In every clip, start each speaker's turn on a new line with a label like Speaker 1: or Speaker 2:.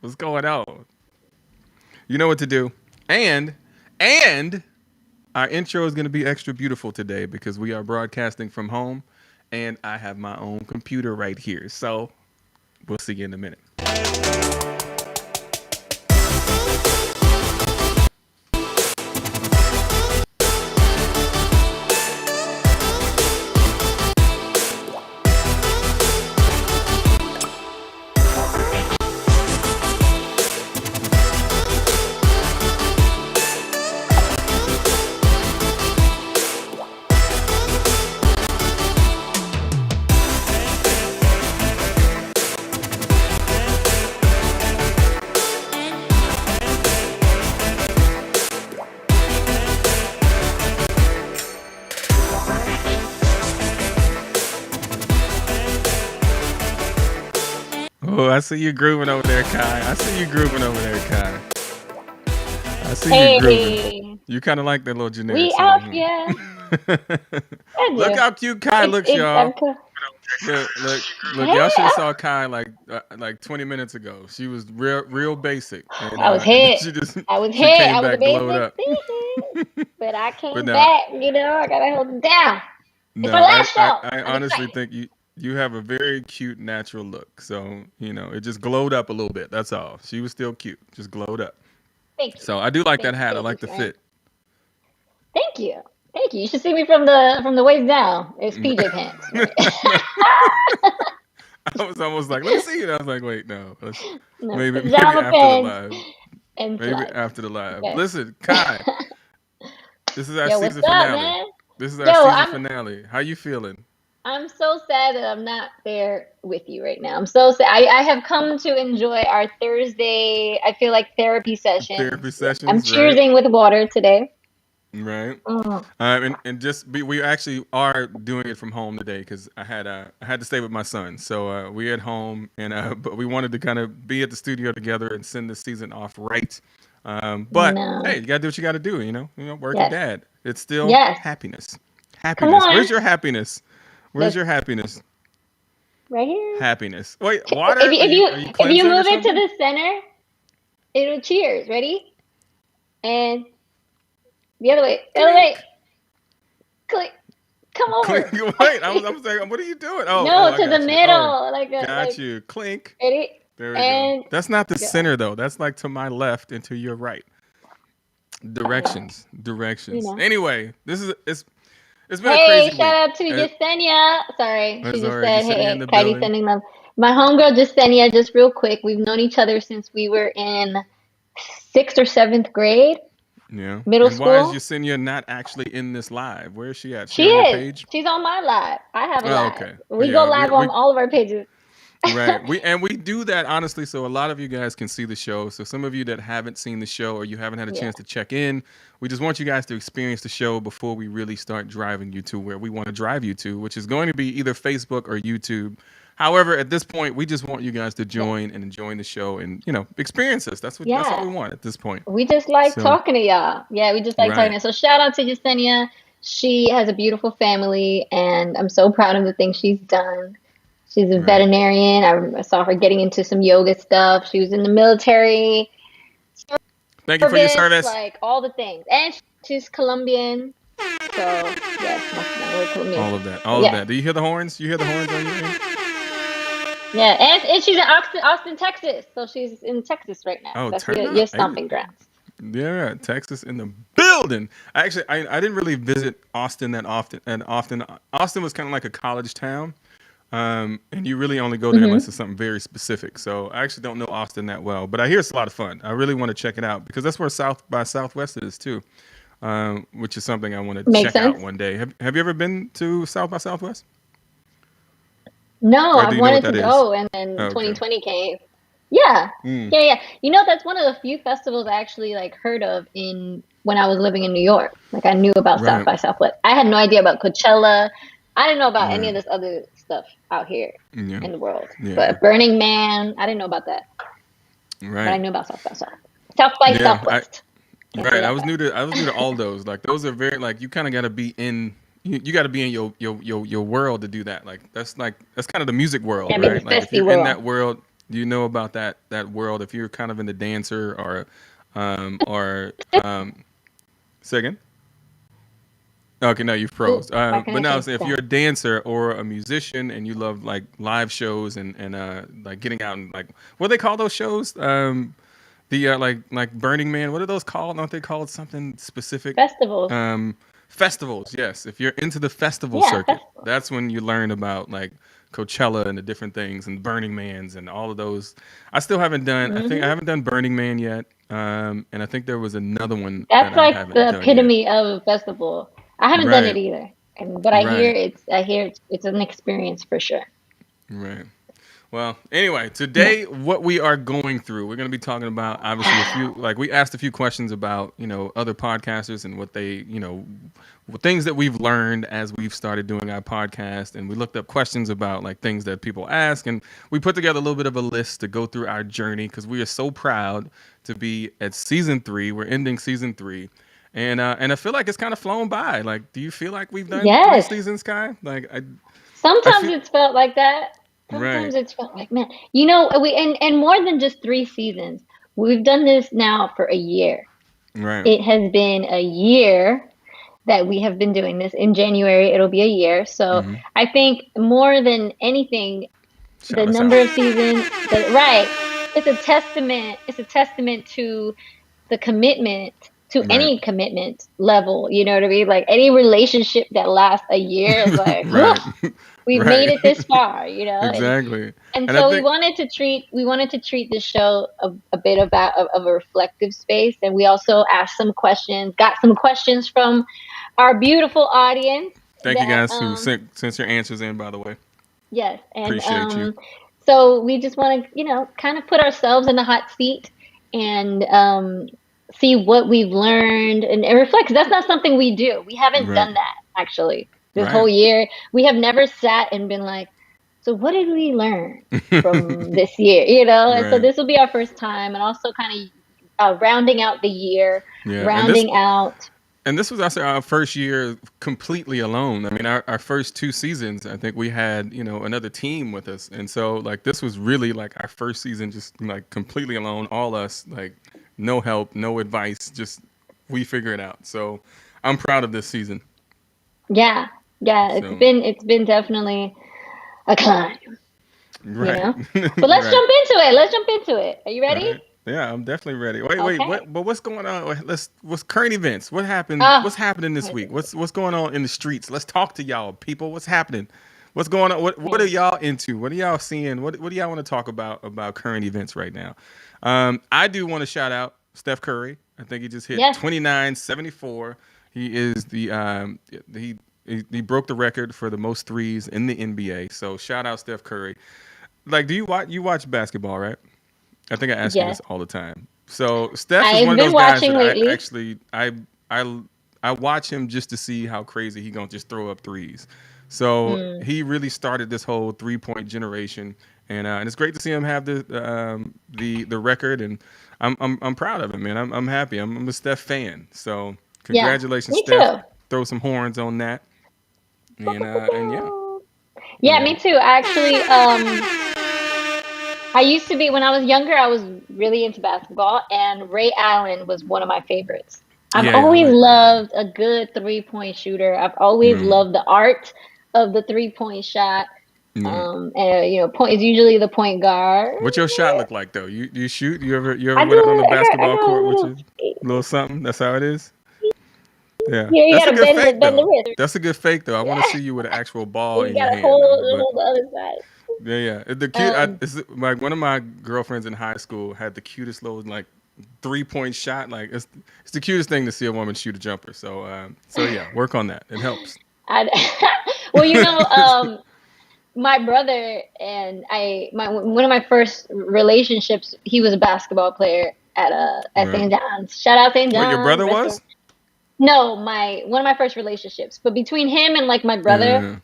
Speaker 1: What's going on? You know what to do. And our intro is going to be extra beautiful today because we are broadcasting from home and I have my own computer right here. So we'll see you in a minute. Oh, I see you grooving over there, Kai. I see you grooving over there, Kai. I see you grooving.
Speaker 2: Hey,
Speaker 1: You kind of like that little generic
Speaker 2: we out
Speaker 1: song.
Speaker 2: here.
Speaker 1: Huh?
Speaker 2: I
Speaker 1: Look
Speaker 2: do.
Speaker 1: how cute Kai looks,
Speaker 2: It's I'm
Speaker 1: y'all.
Speaker 2: co-
Speaker 1: Look.
Speaker 2: Hey,
Speaker 1: Y'all should have saw Kai like 20 minutes ago. She was real basic, and
Speaker 2: I was
Speaker 1: and then
Speaker 2: hit.
Speaker 1: she
Speaker 2: I was
Speaker 1: she
Speaker 2: hit.
Speaker 1: came
Speaker 2: I was a
Speaker 1: back glowed
Speaker 2: basic
Speaker 1: up.
Speaker 2: bitch, but I
Speaker 1: But
Speaker 2: came
Speaker 1: now,
Speaker 2: back. I gotta hold it down. It's my
Speaker 1: no,
Speaker 2: last show.
Speaker 1: I
Speaker 2: I'm
Speaker 1: honestly
Speaker 2: excited.
Speaker 1: think you have a very cute natural look. So it just glowed up a little bit. That's all. She was still cute, just glowed up.
Speaker 2: Thank you.
Speaker 1: So I do like that
Speaker 2: Thank you.
Speaker 1: hat. I
Speaker 2: Thank you,
Speaker 1: like the
Speaker 2: friend.
Speaker 1: fit.
Speaker 2: Thank you. Thank you. You should see me from the waist down. It's PJ pants, right?
Speaker 1: I was almost like, let me see it. I was like, wait, no,
Speaker 2: No,
Speaker 1: maybe
Speaker 2: pajama
Speaker 1: after the
Speaker 2: pants
Speaker 1: live.
Speaker 2: and
Speaker 1: Maybe
Speaker 2: slides.
Speaker 1: after the live.
Speaker 2: Okay.
Speaker 1: Listen, Kai, this is our
Speaker 2: Yo, what's
Speaker 1: season
Speaker 2: up,
Speaker 1: finale.
Speaker 2: man?
Speaker 1: This is our
Speaker 2: Yo,
Speaker 1: season
Speaker 2: I'm
Speaker 1: finale. How you feeling?
Speaker 2: I'm so sad that I'm not there with you right now. I'm so sad. I have come to enjoy our Thursday, I feel like therapy
Speaker 1: Therapy
Speaker 2: sessions. I'm
Speaker 1: sessions, right?
Speaker 2: cheersing with water today.
Speaker 1: Right.
Speaker 2: Mm,
Speaker 1: And just we actually are doing it from home today because I had to stay with my son, so we at home and but we wanted to kind of be at the studio together and send the season off right. But hey,
Speaker 2: no.
Speaker 1: you gotta do what you gotta do. Working
Speaker 2: Yes.
Speaker 1: dad. It's still
Speaker 2: Yes.
Speaker 1: happiness.
Speaker 2: Come
Speaker 1: Happiness. Where's
Speaker 2: on.
Speaker 1: your happiness? Where's
Speaker 2: Look,
Speaker 1: your happiness?
Speaker 2: right here.
Speaker 1: Happiness. Wait,
Speaker 2: If
Speaker 1: water?
Speaker 2: you if you
Speaker 1: Are you
Speaker 2: if you
Speaker 1: cleansing or
Speaker 2: move it to
Speaker 1: something?
Speaker 2: the center, it'll cheers. Ready? And the other way. The other way.
Speaker 1: Clink.
Speaker 2: Click. Come
Speaker 1: Clink.
Speaker 2: over.
Speaker 1: Wait, I was like, what are you doing? Oh,
Speaker 2: No,
Speaker 1: I
Speaker 2: to the
Speaker 1: got you. Oh,
Speaker 2: middle.
Speaker 1: got
Speaker 2: Like
Speaker 1: you. Clink.
Speaker 2: ready?
Speaker 1: There we go.
Speaker 2: And
Speaker 1: That's not the
Speaker 2: go.
Speaker 1: center though. That's like to my left and to your right.
Speaker 2: I know.
Speaker 1: Directions.
Speaker 2: You
Speaker 1: Directions.
Speaker 2: know.
Speaker 1: Anyway, it's been a
Speaker 2: Hey,
Speaker 1: crazy
Speaker 2: shout
Speaker 1: week.
Speaker 2: out to
Speaker 1: Uh,
Speaker 2: Jasenia. Sorry, she
Speaker 1: That's all
Speaker 2: just
Speaker 1: right.
Speaker 2: said,
Speaker 1: Yesenia in
Speaker 2: hey,
Speaker 1: the
Speaker 2: Kaitie
Speaker 1: building.
Speaker 2: sending love. My homegirl Jasenia, just real quick, we've known each other since we were in sixth or seventh grade,
Speaker 1: Yeah.
Speaker 2: middle
Speaker 1: And why is
Speaker 2: school.
Speaker 1: Yesenia not actually in this live? Where is she at? She
Speaker 2: She
Speaker 1: on your
Speaker 2: is.
Speaker 1: page?
Speaker 2: She's on my live. I have a
Speaker 1: Oh,
Speaker 2: live.
Speaker 1: okay.
Speaker 2: We go
Speaker 1: Yeah.
Speaker 2: live on all of our pages.
Speaker 1: Right. We do that honestly so a lot of you guys can see the show. So some of you that haven't seen the show or you haven't had a
Speaker 2: Yeah.
Speaker 1: chance to check in, we just want you guys to experience the show before we really start driving you to where we want to drive you to, which is going to be either Facebook or YouTube. However, at this point, we just want you guys to
Speaker 2: Yeah.
Speaker 1: join and join the show and experience us. That's all
Speaker 2: Yeah.
Speaker 1: we want at this point.
Speaker 2: We just like
Speaker 1: So,
Speaker 2: talking to y'all. Yeah, we just like talking
Speaker 1: right.
Speaker 2: to. So shout out to Jasenia. She has a beautiful family, and I'm so proud of the things she's done. She's a
Speaker 1: Right.
Speaker 2: veterinarian. I saw her getting into some yoga stuff. She was in the military
Speaker 1: Thank you for your
Speaker 2: service,
Speaker 1: service.
Speaker 2: like all the things. And she's Colombian. So, yes, we're Colombian.
Speaker 1: All of that.
Speaker 2: So,
Speaker 1: All of
Speaker 2: yes.
Speaker 1: that. Do you hear the horns? You hear the horns on your end?
Speaker 2: Yeah, and she's in Austin, Texas. So she's in Texas right now.
Speaker 1: Oh,
Speaker 2: That's
Speaker 1: turn
Speaker 2: your
Speaker 1: up. Hey,
Speaker 2: stomping grounds.
Speaker 1: yeah, Texas in the building. Actually, I didn't really visit Austin that often. And often, Austin was kind of like a college town. And you really only go there unless
Speaker 2: Hmm.
Speaker 1: it's something very specific. So I actually don't know Austin that well, but I hear it's a lot of fun. I really want to check it out because that's where South by Southwest is too, which is something I want to
Speaker 2: Makes
Speaker 1: check out
Speaker 2: sense.
Speaker 1: one day. Have you ever been to South by Southwest,
Speaker 2: No,
Speaker 1: or do
Speaker 2: I've
Speaker 1: you know what
Speaker 2: wanted to
Speaker 1: that is?
Speaker 2: go, and then
Speaker 1: Okay.
Speaker 2: 2020 came. Yeah,
Speaker 1: Mm,
Speaker 2: yeah. That's one of the few festivals I actually like heard of in when I was living in New York. Like I knew about South
Speaker 1: right.
Speaker 2: by Southwest. I had no idea about Coachella. I didn't know about any
Speaker 1: Right.
Speaker 2: of this other stuff out here
Speaker 1: Yeah.
Speaker 2: in the world.
Speaker 1: Yeah.
Speaker 2: But Burning Man, I didn't know about that. But I
Speaker 1: Right.
Speaker 2: knew about South by South. South by
Speaker 1: Yeah.
Speaker 2: Southwest. Can't say
Speaker 1: Right.
Speaker 2: that fast.
Speaker 1: I was new to all those. Like those are very like you kind of got to be in. You got to be in your world to do that. Like that's kind of the music world,
Speaker 2: Gotta be in
Speaker 1: right?
Speaker 2: the
Speaker 1: Like if
Speaker 2: festy
Speaker 1: you're in
Speaker 2: world.
Speaker 1: that world, Do you know about that world? If you're kind of in the dancer or second. Okay, no, you
Speaker 2: Oh,
Speaker 1: froze.
Speaker 2: my
Speaker 1: But now,
Speaker 2: connection's
Speaker 1: if you're
Speaker 2: back.
Speaker 1: a dancer or a musician and you love like live shows and like getting out and like what do they call those shows? The like Burning Man. What are those called? Don't they call it something specific?
Speaker 2: Festivals.
Speaker 1: Um, Festivals. Yes, if you're into the festival
Speaker 2: Yeah,
Speaker 1: circuit,
Speaker 2: festivals.
Speaker 1: that's when you learn about like Coachella and the different things and Burning Man's and all of those. I still haven't done. I think I
Speaker 2: Hmm.
Speaker 1: haven't done Burning Man yet. And I think there was another one that
Speaker 2: That's
Speaker 1: I
Speaker 2: like
Speaker 1: haven't
Speaker 2: the
Speaker 1: done yet.
Speaker 2: epitome of a festival. I haven't done it
Speaker 1: Right.
Speaker 2: either, and but
Speaker 1: Right.
Speaker 2: I hear it's an experience for sure.
Speaker 1: Right. Well, anyway,
Speaker 2: Yeah.
Speaker 1: today what we are going through, we're going to be talking about obviously a few like we asked a few questions about, other podcasters and what they, things that we've learned as we've started doing our podcast and we looked up questions about like things that people ask and we put together a little bit of a list to go through our journey cuz we are so proud to be at season 3. We're ending season 3. And I feel like it's kind of flown by. Like, do you feel like we've done 3
Speaker 2: Yes.
Speaker 1: seasons, Kai? Like I
Speaker 2: Sometimes
Speaker 1: feel
Speaker 2: it's felt like that.
Speaker 1: right.
Speaker 2: Sometimes it's felt like, man, we and more than just 3 seasons. We've done this now for a year.
Speaker 1: Right.
Speaker 2: It has been a year that we have been doing this. In January, it'll be a year. So
Speaker 1: Mm-hmm.
Speaker 2: I think more than anything, the
Speaker 1: Shout us out.
Speaker 2: number of seasons, right, it's a testament to the commitment to
Speaker 1: Right.
Speaker 2: any commitment level. You know what I mean? Like any relationship that lasts a year is like,
Speaker 1: Right.
Speaker 2: we've made
Speaker 1: Right.
Speaker 2: it this far,
Speaker 1: Exactly.
Speaker 2: and
Speaker 1: And I
Speaker 2: so
Speaker 1: think
Speaker 2: we wanted to treat this show a bit about of a reflective space, and we also asked some questions, got some questions from our beautiful audience
Speaker 1: thank you
Speaker 2: that
Speaker 1: guys who sent your answers in, by the way.
Speaker 2: yes, and
Speaker 1: Appreciate you.
Speaker 2: so we just want to kind of put ourselves in the hot seat and see what we've learned and reflect. 'Cause that's not something we do. We haven't
Speaker 1: Right.
Speaker 2: done that actually this
Speaker 1: Right.
Speaker 2: whole year. We have never sat and been like, so what did we learn from this year? And so
Speaker 1: Right.
Speaker 2: this will be our first time, and also kind of rounding out the year,
Speaker 1: Yeah.
Speaker 2: rounding out.
Speaker 1: And this was also our first year completely alone. I mean, our first 2 seasons, I think we had, another team with us. And so like this was really like our first season just like completely alone, all us, like no help, no advice, just we figure it out. So I'm proud of this season.
Speaker 2: Yeah, yeah,
Speaker 1: So
Speaker 2: it's been definitely a climb, you
Speaker 1: right.
Speaker 2: know. But let's
Speaker 1: Right.
Speaker 2: jump into it. Let's jump into it. Are you
Speaker 1: All
Speaker 2: ready?
Speaker 1: right. Yeah, I'm definitely ready. Wait.
Speaker 2: Okay.
Speaker 1: What? But what's going on? What's current events? What happened?
Speaker 2: Oh,
Speaker 1: What's happening this week? What's going on in the streets? Let's talk to y'all, people. What's happening? What's going on? What are
Speaker 2: man.
Speaker 1: y'all into? What are y'all seeing? What do y'all want to talk about current events right now? I do want to shout out Steph Curry. I think he just hit
Speaker 2: Yes.
Speaker 1: 29-74. He is he broke the record for the most threes in the NBA. So shout out Steph Curry. Like, do you watch basketball, right? I think I ask you this
Speaker 2: Yes.
Speaker 1: all the time. So Steph is one
Speaker 2: I've
Speaker 1: of
Speaker 2: been
Speaker 1: those guys
Speaker 2: watching
Speaker 1: that I
Speaker 2: lately.
Speaker 1: actually I watch him just to see how crazy he gonna just throw up threes. So
Speaker 2: Mm,
Speaker 1: he really started this whole 3-point generation, and it's great to see him have the record, and I'm proud of him, man. I'm happy. I'm a Steph fan. So
Speaker 2: yeah.
Speaker 1: congratulations,
Speaker 2: Me
Speaker 1: Steph.
Speaker 2: too.
Speaker 1: Throw some horns on that, and yeah,
Speaker 2: Yeah,
Speaker 1: yeah,
Speaker 2: me too. Actually, I used to be when I was younger, I was really into basketball, and Ray Allen was one of my favorites. I've
Speaker 1: yeah. I
Speaker 2: always
Speaker 1: like Ray Allen.
Speaker 2: loved a good 3-point shooter. I've always
Speaker 1: Mm,
Speaker 2: loved the art of the 3-point shot.
Speaker 1: yeah.
Speaker 2: And point is usually the point guard.
Speaker 1: What's your shot look like though? You shoot? You ever
Speaker 2: I
Speaker 1: went out on
Speaker 2: do.
Speaker 1: the
Speaker 2: I
Speaker 1: basketball
Speaker 2: got a
Speaker 1: court with
Speaker 2: little.
Speaker 1: your little something? That's how it is. Yeah,
Speaker 2: Yeah, you
Speaker 1: that's a
Speaker 2: gotta
Speaker 1: good fake
Speaker 2: bend the
Speaker 1: though.
Speaker 2: wrist.
Speaker 1: That's a good fake though. I want to
Speaker 2: Yeah,
Speaker 1: see you with an actual ball
Speaker 2: you
Speaker 1: in your
Speaker 2: gotta
Speaker 1: hand though. But
Speaker 2: hold the other side.
Speaker 1: yeah, yeah. The cute.
Speaker 2: Um,
Speaker 1: It's like one of my girlfriends in high school had the cutest little like 3-point shot. Like it's the cutest thing to see a woman shoot a jumper. So yeah, work on that. It helps.
Speaker 2: I, well, my brother and my one of my first relationships, he was a basketball player at
Speaker 1: Right.
Speaker 2: St. John's. Shout out St.
Speaker 1: Wait, your
Speaker 2: John's.
Speaker 1: brother was?
Speaker 2: No, my one of my first relationships. But between him and like my brother,
Speaker 1: Yeah.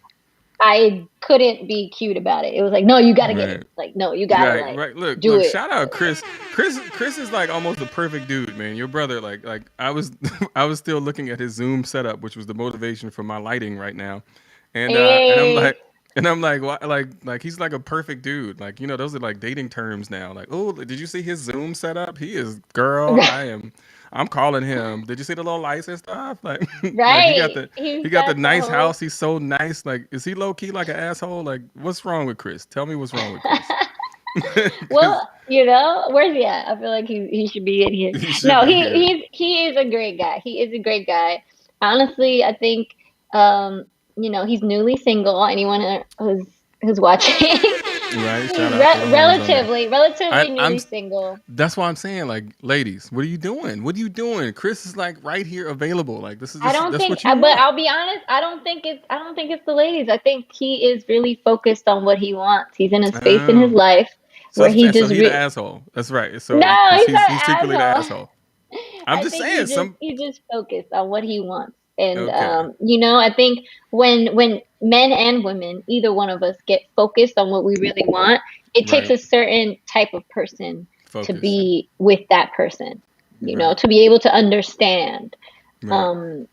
Speaker 2: I couldn't be cute about it. It was like, no, you gotta get it.
Speaker 1: Right.
Speaker 2: Like, no, you gotta
Speaker 1: Right,
Speaker 2: like
Speaker 1: right. Look,
Speaker 2: do
Speaker 1: look.
Speaker 2: it.
Speaker 1: Shout out Chris. Chris is like almost the perfect dude, man. Your brother, like I was, I was still looking at his Zoom setup, which was the motivation for my lighting right now, and I'm like,
Speaker 2: Hey.
Speaker 1: And I'm like, why, like he's like a perfect dude. Like, those are like dating terms now. Like, oh, did you see his Zoom setup? He is, girl. I'm calling him. Did you see the little lights and stuff? Like, like
Speaker 2: Right.
Speaker 1: he
Speaker 2: He's
Speaker 1: got the
Speaker 2: got the
Speaker 1: nice
Speaker 2: whole.
Speaker 1: house. He's so nice. Like, is he low key like an asshole? Like, what's wrong with Chris? Tell me what's wrong with Chris. Because
Speaker 2: Well, where's he at? I feel like he should be in here.
Speaker 1: he should
Speaker 2: No,
Speaker 1: be here.
Speaker 2: he is a great guy. He is a great guy. Honestly, I think um, he's newly single. Anyone who's watching,
Speaker 1: Right? Shout
Speaker 2: he's
Speaker 1: out to the hoes on there.
Speaker 2: relatively
Speaker 1: I'm
Speaker 2: newly single.
Speaker 1: That's why I'm saying, like, ladies, what are you doing? What are you doing? Chris is like right here available. Like,
Speaker 2: I don't
Speaker 1: that's
Speaker 2: think,
Speaker 1: what you
Speaker 2: but
Speaker 1: want.
Speaker 2: I'll be honest. I don't think it's the ladies. I think he is really focused on what he wants. He's in a space in his
Speaker 1: Oh.
Speaker 2: life
Speaker 1: So
Speaker 2: where
Speaker 1: that's what
Speaker 2: he
Speaker 1: I'm saying. So
Speaker 2: just
Speaker 1: he the asshole. That's right. So
Speaker 2: no, he's not
Speaker 1: he's
Speaker 2: an
Speaker 1: secretly the
Speaker 2: asshole.
Speaker 1: asshole. I'm
Speaker 2: I
Speaker 1: just
Speaker 2: think
Speaker 1: saying some
Speaker 2: he just focused on what he wants. And
Speaker 1: okay.
Speaker 2: I think when men and women, either one of us get focused on what we really want, it takes
Speaker 1: Right.
Speaker 2: a certain type of person to
Speaker 1: Focus.
Speaker 2: be with that person,
Speaker 1: Right.
Speaker 2: to be able to understand
Speaker 1: Right.
Speaker 2: um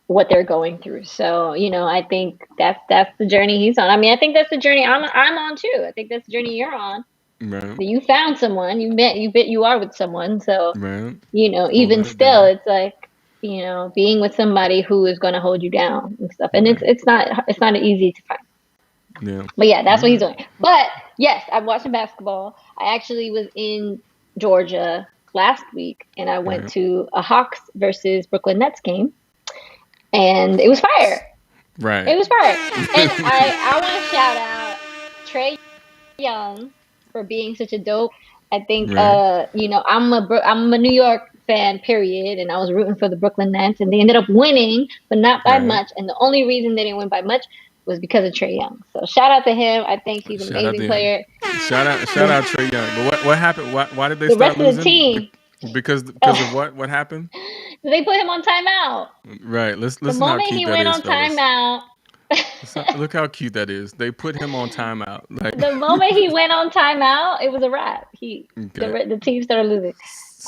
Speaker 2: what they're going through. So, I think that's the journey he's on. I mean, I think that's the journey I'm on too. I think that's the journey you're on.
Speaker 1: Right.
Speaker 2: So you found someone, you are with someone. So
Speaker 1: Right.
Speaker 2: even
Speaker 1: Holding it
Speaker 2: still,
Speaker 1: down.
Speaker 2: it's like, being with somebody who is going to hold you down and stuff. And
Speaker 1: Right.
Speaker 2: it's not easy to find.
Speaker 1: Yeah.
Speaker 2: But yeah,
Speaker 1: All
Speaker 2: that's what he's
Speaker 1: right.
Speaker 2: doing. But yes, I'm watching basketball. I actually was in Georgia last week and I went
Speaker 1: Right.
Speaker 2: to a Hawks versus Brooklyn Nets game and it was fire.
Speaker 1: Right.
Speaker 2: It was fire. And I want to shout out Trey Young for being such a dope. I think
Speaker 1: Right.
Speaker 2: I'm a New York fan, period, and I was rooting for the Brooklyn Nets, and they ended up winning, but not by
Speaker 1: Right.
Speaker 2: much. And the only reason they didn't win by much was because of Trey Young. So shout out to him. I think he's an
Speaker 1: Shout out
Speaker 2: amazing
Speaker 1: to him.
Speaker 2: player.
Speaker 1: Shout out Trey Young. But what happened? Why did they
Speaker 2: The
Speaker 1: start
Speaker 2: rest of the
Speaker 1: losing?
Speaker 2: team,
Speaker 1: Because of what happened?
Speaker 2: they put him on timeout.
Speaker 1: Right. Let's
Speaker 2: The
Speaker 1: listen how
Speaker 2: moment
Speaker 1: cute
Speaker 2: he
Speaker 1: that
Speaker 2: went
Speaker 1: is,
Speaker 2: on
Speaker 1: fellas.
Speaker 2: timeout,
Speaker 1: Look how cute that is. They put him on timeout. Like,
Speaker 2: the moment he went on timeout, it was a wrap.
Speaker 1: okay.
Speaker 2: The team started losing.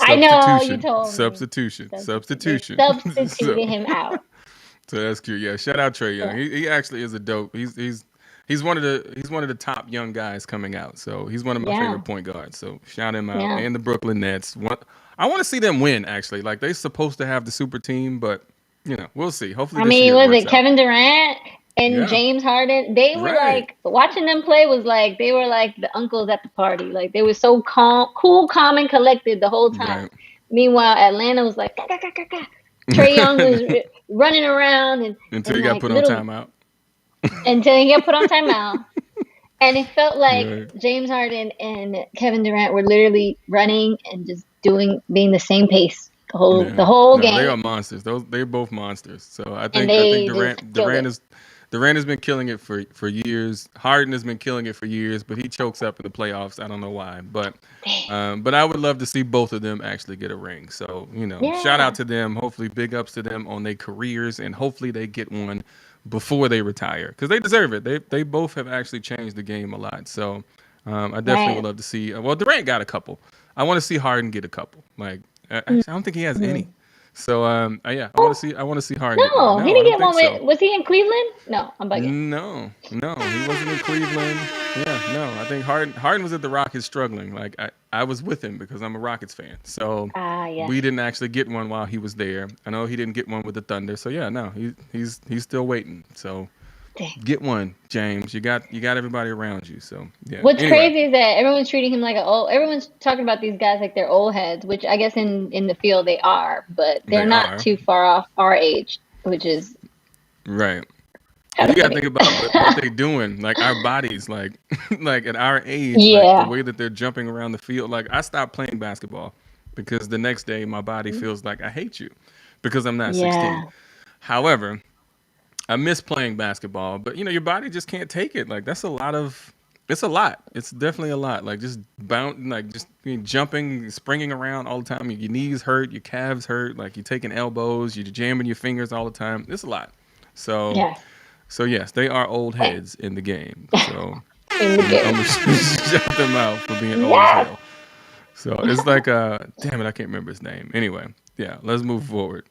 Speaker 2: I know you
Speaker 1: Substitution.
Speaker 2: told me.
Speaker 1: Substitution.
Speaker 2: They
Speaker 1: Substitution. So,
Speaker 2: substituted him out.
Speaker 1: so that's cute. Yeah. Shout out Trey Young.
Speaker 2: Yeah.
Speaker 1: He actually is a dope. He's one of the top young guys coming out. So he's one of my
Speaker 2: Yeah.
Speaker 1: favorite point guards. So shout him out.
Speaker 2: Yeah.
Speaker 1: And the Brooklyn Nets. I want to see them win. Actually, like they're supposed to have the super team, but we'll see. Hopefully
Speaker 2: I
Speaker 1: this
Speaker 2: mean,
Speaker 1: year it
Speaker 2: was
Speaker 1: works
Speaker 2: it
Speaker 1: out.
Speaker 2: Kevin Durant and
Speaker 1: Yeah.
Speaker 2: James Harden? They were
Speaker 1: Right.
Speaker 2: like watching them play was like they were like the uncles at the party. Like they were so calm, and collected the whole time.
Speaker 1: Right.
Speaker 2: Meanwhile, Atlanta was like, "Gah, gah, gah, gah, gah." Trey Young was running around
Speaker 1: Until
Speaker 2: and
Speaker 1: he got
Speaker 2: like
Speaker 1: put on
Speaker 2: little
Speaker 1: timeout.
Speaker 2: until he got put on timeout. And it felt like
Speaker 1: Right.
Speaker 2: James Harden and Kevin Durant were literally running and just being the same pace
Speaker 1: Yeah.
Speaker 2: the whole
Speaker 1: No, they are
Speaker 2: game,
Speaker 1: monsters. They're both monsters. So
Speaker 2: and
Speaker 1: I think
Speaker 2: they just killed it.
Speaker 1: Durant has been killing it for years. Harden has been killing it for years, but he chokes up in the playoffs. I don't know why, but I would love to see both of them actually get a ring. So shout
Speaker 2: Yeah,
Speaker 1: out to them. Hopefully, big ups to them on their careers, and hopefully they get one before they retire because they deserve it. They both have actually changed the game a lot. So I definitely would
Speaker 2: right.
Speaker 1: love to see. Well, Durant got a couple. I want to see Harden get a couple. Like actually, I don't think he has any.
Speaker 2: Mhm.
Speaker 1: So yeah,
Speaker 2: Oh,
Speaker 1: I want to see Harden get one.
Speaker 2: no, he
Speaker 1: No, I
Speaker 2: didn't
Speaker 1: don't
Speaker 2: get
Speaker 1: think
Speaker 2: one
Speaker 1: so.
Speaker 2: with. Was he in Cleveland? No, I'm bugging.
Speaker 1: No, he wasn't in Cleveland. Yeah, no, I think Harden was at the Rockets struggling. Like I was with him because I'm a Rockets fan. So
Speaker 2: Ah, yes.
Speaker 1: we didn't actually get one while he was there. I know he didn't get one with the Thunder. So yeah, no, he's still waiting. So
Speaker 2: Dang.
Speaker 1: get one, James. You got everybody around you. So yeah.
Speaker 2: What's
Speaker 1: Anyway,
Speaker 2: crazy is that everyone's treating him like everyone's talking about these guys like they're old heads, which I guess in the field they are, but they're
Speaker 1: they
Speaker 2: not
Speaker 1: are
Speaker 2: too far off our age, which is
Speaker 1: right.
Speaker 2: kind
Speaker 1: You
Speaker 2: of
Speaker 1: gotta
Speaker 2: funny.
Speaker 1: think about what they're doing, like our bodies, like like at our age, like the
Speaker 2: Yeah.
Speaker 1: way that they're jumping around the field. Like I stopped playing basketball because the next day my body feels like I hate you because I'm not 16.
Speaker 2: Yeah.
Speaker 1: However, I miss playing basketball, but your body just can't take it. Like that's a lot of it's a lot. It's definitely a lot. Like just like just jumping, springing around all the time. Your knees hurt, your calves hurt. Like you're taking elbows, you're jamming your fingers all the time. It's a lot. So
Speaker 2: Yes.
Speaker 1: so yes, they are old heads in the game. So
Speaker 2: In the
Speaker 1: I'm
Speaker 2: game.
Speaker 1: gonna shout them out for being old as
Speaker 2: Yes.
Speaker 1: hell. So it's like damn it, I can't remember his name. Anyway, yeah, let's move forward.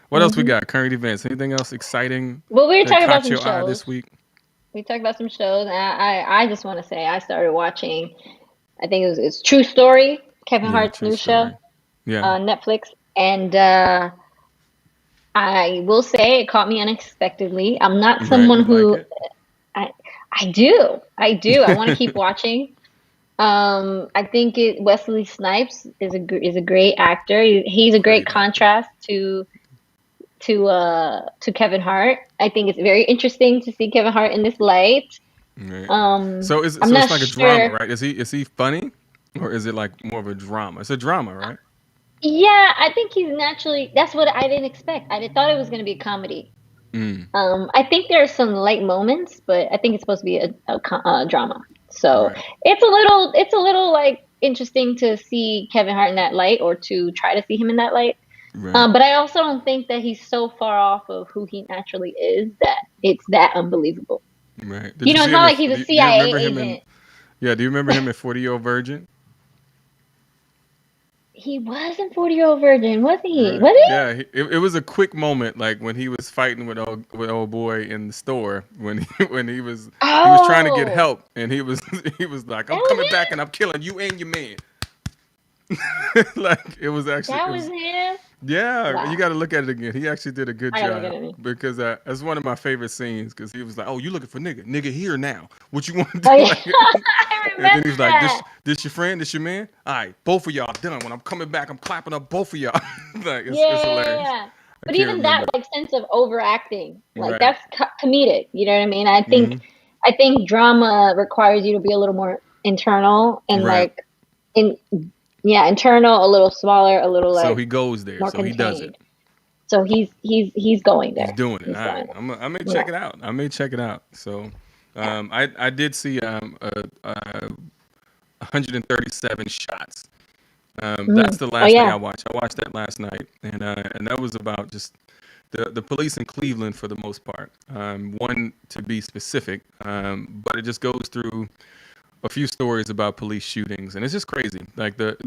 Speaker 1: What else we
Speaker 2: Hmm.
Speaker 1: got? Current events. Anything else exciting
Speaker 2: Well, we were
Speaker 1: that
Speaker 2: talking about
Speaker 1: caught
Speaker 2: some
Speaker 1: your eye
Speaker 2: shows.
Speaker 1: this week?
Speaker 2: We talked about some shows, and I just want to say I started watching. I think it's True Story, Kevin
Speaker 1: Yeah,
Speaker 2: Hart's
Speaker 1: true
Speaker 2: new show,
Speaker 1: story. Yeah.
Speaker 2: Netflix, and I will say it caught me unexpectedly. I'm not
Speaker 1: Right.
Speaker 2: someone
Speaker 1: You like
Speaker 2: who
Speaker 1: it?
Speaker 2: I I do. I want to keep watching. I think Wesley Snipes is a great actor. He's a great
Speaker 1: Great actor.
Speaker 2: contrast to Kevin Hart. I think it's very interesting to see Kevin Hart in this light.
Speaker 1: Right.
Speaker 2: I'm
Speaker 1: So
Speaker 2: not
Speaker 1: it's like a drama,
Speaker 2: sure.
Speaker 1: right? Is he funny, or is it like more of a drama? It's a drama, right?
Speaker 2: Yeah, I think he's naturally. That's what I didn't expect. I thought it was going to be a comedy.
Speaker 1: Mm.
Speaker 2: I think there are some light moments, but I think it's supposed to be a drama. So
Speaker 1: Right.
Speaker 2: it's a little like interesting to see Kevin Hart in that light, or to try to see him in that light.
Speaker 1: Right.
Speaker 2: But I also don't think that he's so far off of who he naturally is that it's that unbelievable.
Speaker 1: Right. Did
Speaker 2: You
Speaker 1: you
Speaker 2: know,
Speaker 1: see
Speaker 2: it's
Speaker 1: him
Speaker 2: not
Speaker 1: in?
Speaker 2: like he's a
Speaker 1: Do you
Speaker 2: CIA
Speaker 1: remember him in?
Speaker 2: agent.
Speaker 1: Yeah. Do you remember him in 40-Year-Old Virgin?
Speaker 2: He wasn't 40-year-old virgin, was he?
Speaker 1: Right.
Speaker 2: Was he?
Speaker 1: Yeah. It was a quick moment, like when he was fighting with old boy in the store when he was trying to get
Speaker 2: Oh,
Speaker 1: help, and he was he was like,
Speaker 2: that
Speaker 1: "I'm
Speaker 2: was
Speaker 1: coming back
Speaker 2: him.
Speaker 1: and I'm killing you and your man." Like it was actually
Speaker 2: That
Speaker 1: it
Speaker 2: was
Speaker 1: was.
Speaker 2: him.
Speaker 1: Yeah, you
Speaker 2: Wow,
Speaker 1: got to look at it again. He actually did a good
Speaker 2: I gotta look at
Speaker 1: job
Speaker 2: it.
Speaker 1: because that's one of my favorite scenes because he was like, "Oh, you looking for nigga here now? What you want to
Speaker 2: Oh
Speaker 1: do?"
Speaker 2: yeah,
Speaker 1: Like,
Speaker 2: I
Speaker 1: and then
Speaker 2: remember
Speaker 1: he was like, "This
Speaker 2: that.
Speaker 1: this your friend? This your man? All right, both of y'all done. When I'm coming back, I'm clapping up both of y'all." Like it's hilarious.
Speaker 2: Yeah.
Speaker 1: I
Speaker 2: But
Speaker 1: can't
Speaker 2: even that
Speaker 1: remember.
Speaker 2: like sense of overacting, like
Speaker 1: Right.
Speaker 2: that's comedic. You know what I mean?
Speaker 1: Hmm.
Speaker 2: I think drama requires you to be a little more internal and
Speaker 1: Right.
Speaker 2: like in yeah, internal, a little smaller, a little
Speaker 1: So
Speaker 2: like
Speaker 1: he goes there.
Speaker 2: more
Speaker 1: So he does it.
Speaker 2: contained. So he's going
Speaker 1: He's
Speaker 2: there.
Speaker 1: doing it.
Speaker 2: He's
Speaker 1: All
Speaker 2: going
Speaker 1: right.
Speaker 2: there.
Speaker 1: I may
Speaker 2: Yeah.
Speaker 1: check it out. I may check it out. So,
Speaker 2: Yeah.
Speaker 1: I did see 137 shots. That's the
Speaker 2: Oh
Speaker 1: last thing I
Speaker 2: yeah.
Speaker 1: watched. I watched that last night, and that was about just the police in Cleveland for the most part. One to be specific, but it just goes through a few stories about police shootings, and it's just crazy. Like the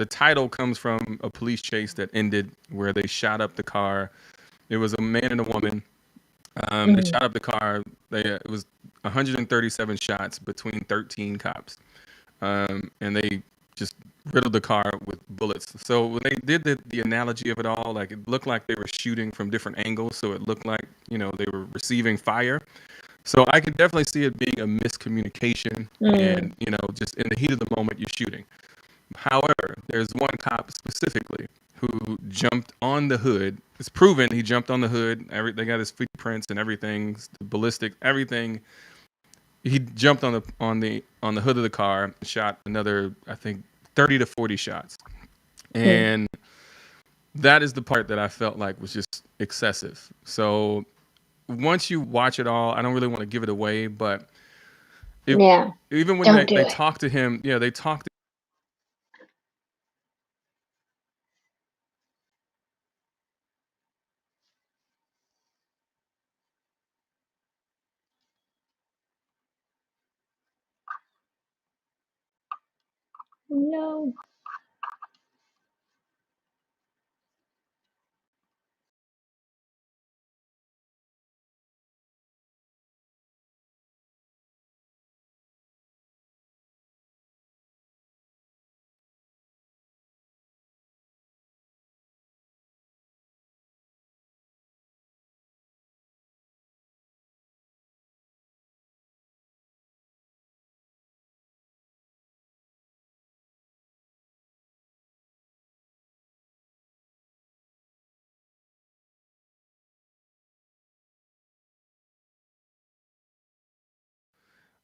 Speaker 1: title comes from a police chase that ended where they shot up the car. It was a man and a woman. They
Speaker 2: Mhm.
Speaker 1: shot up the car. It was 137 shots between 13 cops, and they just riddled the car with bullets. So when they did the analogy of it all, like it looked like they were shooting from different angles, so it looked like they were receiving fire. So I could definitely see it being a miscommunication,
Speaker 2: Mm.
Speaker 1: and just in the heat of the moment, you're shooting. However, there's one cop specifically who jumped on the hood. It's proven he jumped on the hood. They got his footprints and everything, the ballistic, everything. He jumped on the hood of the car, shot another, I think, 30 to 40 shots,
Speaker 2: Mm.
Speaker 1: and that is the part that I felt like was just excessive. So once you watch it all, I don't really want to give it away, but it,
Speaker 2: Yeah.
Speaker 1: even when
Speaker 2: Don't
Speaker 1: they
Speaker 2: do it.
Speaker 1: talk to him, yeah, they talk.
Speaker 2: No.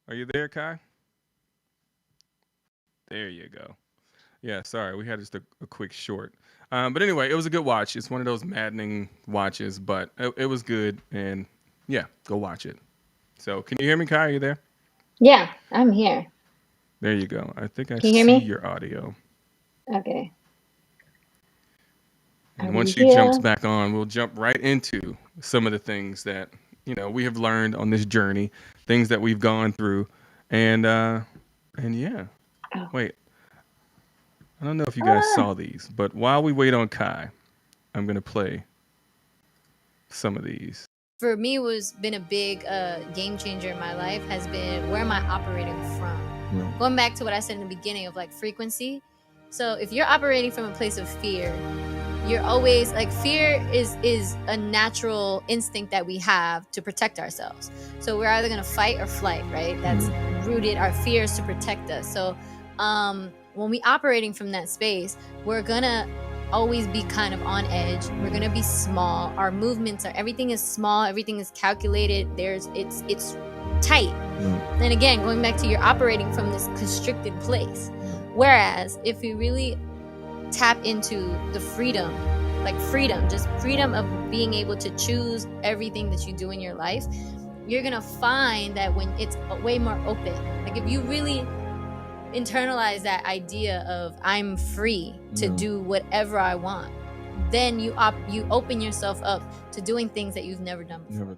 Speaker 1: Are you there, Kai? There you go. Yeah, sorry, we had just a quick short. But anyway, it was a good watch. It's one of those maddening watches, but it was good. And yeah, go watch it. So, can you hear me, Kai? Are you there?
Speaker 2: Yeah, I'm here.
Speaker 1: There you go. I think I
Speaker 2: Can you hear
Speaker 1: see
Speaker 2: me?
Speaker 1: your audio.
Speaker 2: Okay. Are
Speaker 1: And once
Speaker 2: we
Speaker 1: she jumps
Speaker 2: here?
Speaker 1: back on, we'll jump right into some of the things that we have learned on this journey, things that we've gone through, and yeah.
Speaker 2: Oh.
Speaker 1: Wait, I don't know if you guys
Speaker 2: Ah.
Speaker 1: saw these, but while we wait on Kai, I'm gonna play some of these.
Speaker 3: for me was been a big game changer in my life has been where am I operating from?
Speaker 1: Yeah.
Speaker 3: Going back to what I said in the beginning of like frequency. So if you're operating from a place of fear, you're always like, fear is a natural instinct that we have to protect ourselves. So we're either going to fight or flight, right? That's rooted, our fears to protect us. So when we operating from that space, we're going to always be kind of on edge. We're going to be small. Our movements are, everything is small, everything is calculated. It's tight. And again, going back to, you're operating from this constricted place. Whereas if we really tap into the freedom, like freedom, just freedom of being able to choose everything that you do in your life, you're gonna find that when it's way more open, like if you really internalize that idea of I'm free to do whatever I want, then you open yourself up to doing things that you've never done before.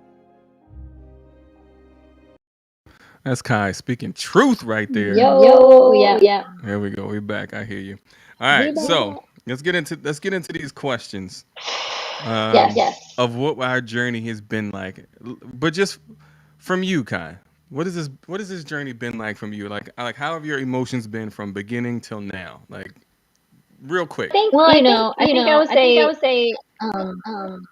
Speaker 1: That's Kai speaking truth right there.
Speaker 2: Yo, yeah.
Speaker 1: There we go. We back. I hear you. All right, so let's get into these questions.
Speaker 2: Yes.
Speaker 1: Of what our journey has been like, but just from you, Kai. What is this journey been like from you? Like how have your emotions been from beginning till now? Like, real quick.
Speaker 2: I think I would say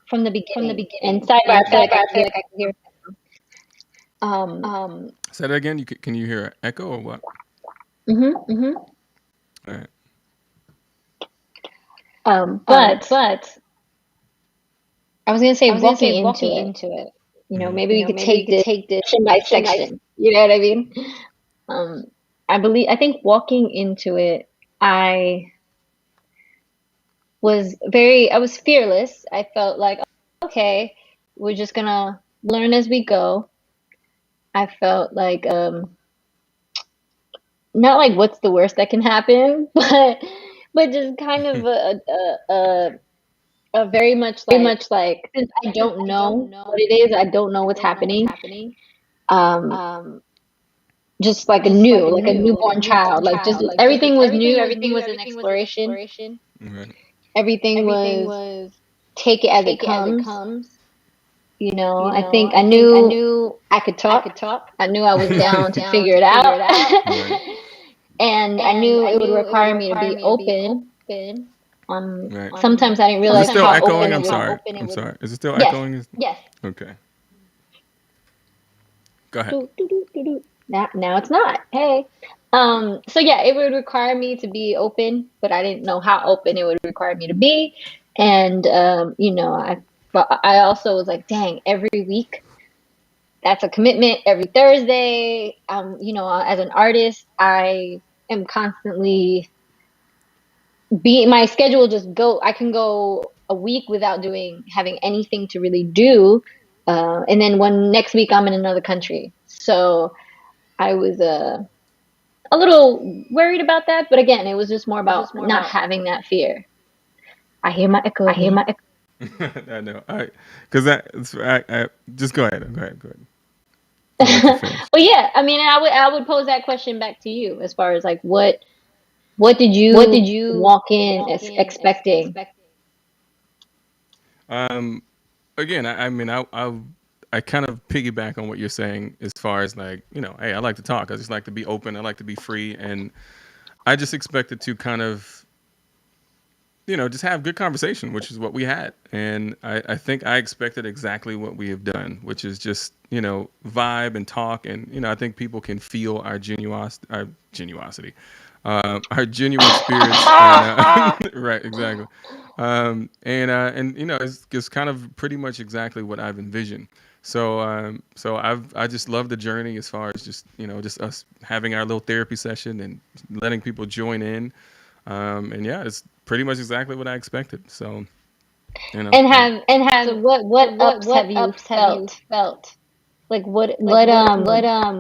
Speaker 2: from the beginning. And sidebar, I feel like I can hear.
Speaker 1: Say that again. Can you hear an echo or what?
Speaker 2: All
Speaker 1: right.
Speaker 2: But I was gonna say walking into it. You know, maybe we could take this section by section. You know what I mean? I think walking into it, I was fearless. I felt like, okay, we're just gonna learn as we go. I felt like not like what's the worst that can happen, but just kind of a very much like, since I don't know what it is, I don't know what's happening. Just like a newborn child. Like just everything was new. Everything was an exploration.
Speaker 1: Right.
Speaker 2: Everything was take it as it comes. You know, I think I knew I could talk. I knew I was down to figure it out.
Speaker 1: Right.
Speaker 2: And I knew it would require me to be open.
Speaker 1: Right.
Speaker 2: Sometimes I didn't
Speaker 1: Is
Speaker 2: realize
Speaker 1: it still
Speaker 2: how
Speaker 1: echoing?
Speaker 2: open
Speaker 1: I'm sorry. Is it still echoing?
Speaker 2: Yes.
Speaker 1: Okay. Go ahead.
Speaker 2: Now it's not. Hey. So yeah, it would require me to be open, but I didn't know how open it would require me to be. And I also was like, dang, every week, that's a commitment. Every Thursday, as an artist, I am constantly my schedule I can go a week without having anything to really do. And then next week I'm in another country. So I was a little worried about that. But again, it was just more about not having that fear. I hear my echo.
Speaker 1: I know. Because I just go ahead. Go ahead.
Speaker 2: Well, yeah. I mean, I would pose that question back to you as far as like what did you walk in expecting?
Speaker 1: Again, I mean, I kind of piggyback on what you're saying as far as like, hey, I like to talk. I just like to be open. I like to be free, and I just expected to kind of, just have good conversation, which is what we had. And I think I expected exactly what we have done, which is just, vibe and talk. And, I think people can feel our genuosity, our genuine spirits. And, right, exactly. And it's kind of pretty much exactly what I've envisioned. So I just love the journey as far as just, just us having our little therapy session and letting people join in. And yeah, it's pretty much exactly what I expected. So,
Speaker 2: so what ups have you felt? Like what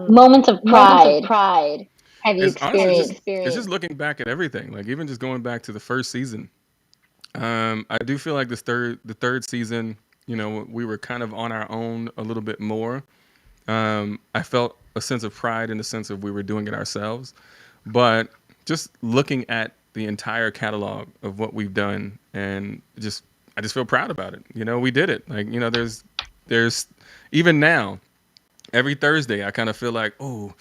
Speaker 2: moments of pride have you experienced?
Speaker 1: It's just looking back at everything. Like even just going back to the first season. I do feel like the third season, we were kind of on our own a little bit more. I felt a sense of pride in the sense of we were doing it ourselves, but just looking at the entire catalog of what we've done, and I just feel proud about it. We did it. Like, there's there's even now, every Thursday, I kind of feel like, oh,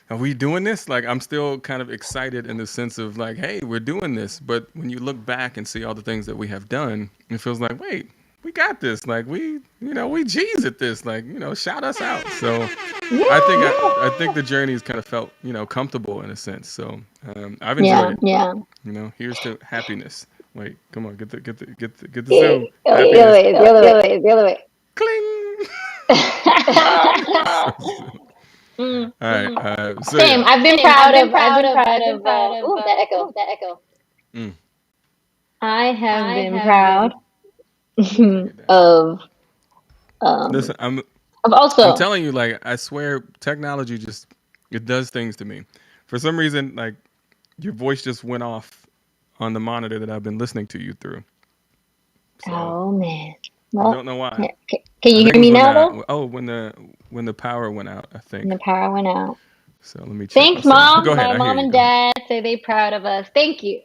Speaker 1: are we doing this? Like, I'm still kind of excited in the sense of like, hey, we're doing this. But when you look back and see all the things that we have done, it feels like, wait, we got this. Like, we G's at this. Like, shout us out. So I think the journey has kind of felt, comfortable in a sense. So I've enjoyed it.
Speaker 2: Yeah.
Speaker 1: Here's to happiness. Wait, come on, get the
Speaker 2: Yeah.
Speaker 1: Zoom.
Speaker 2: The other way. The other way.
Speaker 1: Cling. All right. So
Speaker 2: Same.
Speaker 1: yeah.
Speaker 2: I've been proud of. Ooh, that echo.
Speaker 1: Mm.
Speaker 2: I have been proud of
Speaker 1: Listen,
Speaker 2: of
Speaker 1: I'm
Speaker 2: also.
Speaker 1: telling you, like, I swear, technology just it does things to me. For some reason, like, your voice just went off on the monitor that I've been listening to you through. So
Speaker 2: Oh man.
Speaker 1: I
Speaker 2: Well,
Speaker 1: don't know why.
Speaker 2: can you
Speaker 1: I think
Speaker 2: hear
Speaker 1: it
Speaker 2: me
Speaker 1: was
Speaker 2: now though?
Speaker 1: when the power went out, I
Speaker 2: And
Speaker 1: think.
Speaker 2: the power went out.
Speaker 1: So let me check.
Speaker 2: Thanks,
Speaker 1: So,
Speaker 2: Mom.
Speaker 1: go ahead.
Speaker 2: My
Speaker 1: I hear
Speaker 2: mom
Speaker 1: you.
Speaker 2: and
Speaker 1: Go ahead.
Speaker 2: dad say they proud of us. Thank you.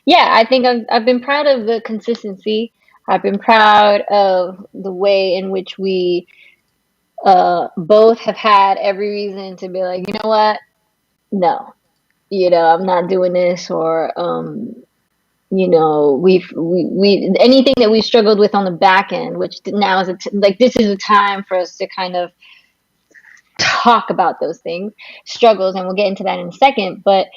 Speaker 2: Yeah, I think I've been proud of the consistency. I've been proud of the way in which we both have had every reason to be like, you know what? No, I'm not doing this, or we anything that we struggled with on the back end, which now is like this is a time for us to kind of talk about those things, struggles, and we'll get into that in a second. But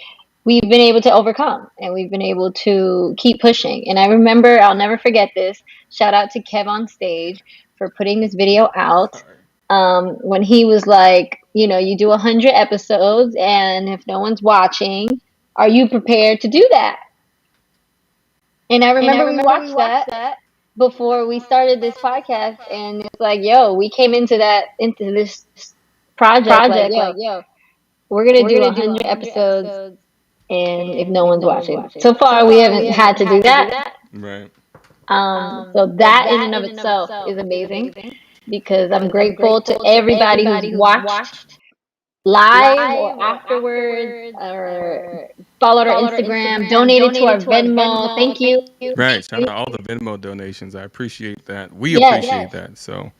Speaker 2: we've been able to overcome, and we've been able to keep pushing. And I remember, I'll never forget this. Shout out to Kev on stage for putting this video out. When he was like, you do 100 episodes, and if no one's watching, are you prepared to do that? And I remember we watched that before we started this podcast, and it's like, yo, we came into this project like, yo, we're gonna do 100 episodes, and if no one's watching, so far we haven't had to do that.
Speaker 1: Right.
Speaker 2: So that in and of itself is amazing, because I'm grateful to everybody who's watched live or afterwards, or followed our Instagram, donated to our Venmo. Thank you.
Speaker 1: Right. Shout out all the Venmo donations. I appreciate that. We appreciate that. So.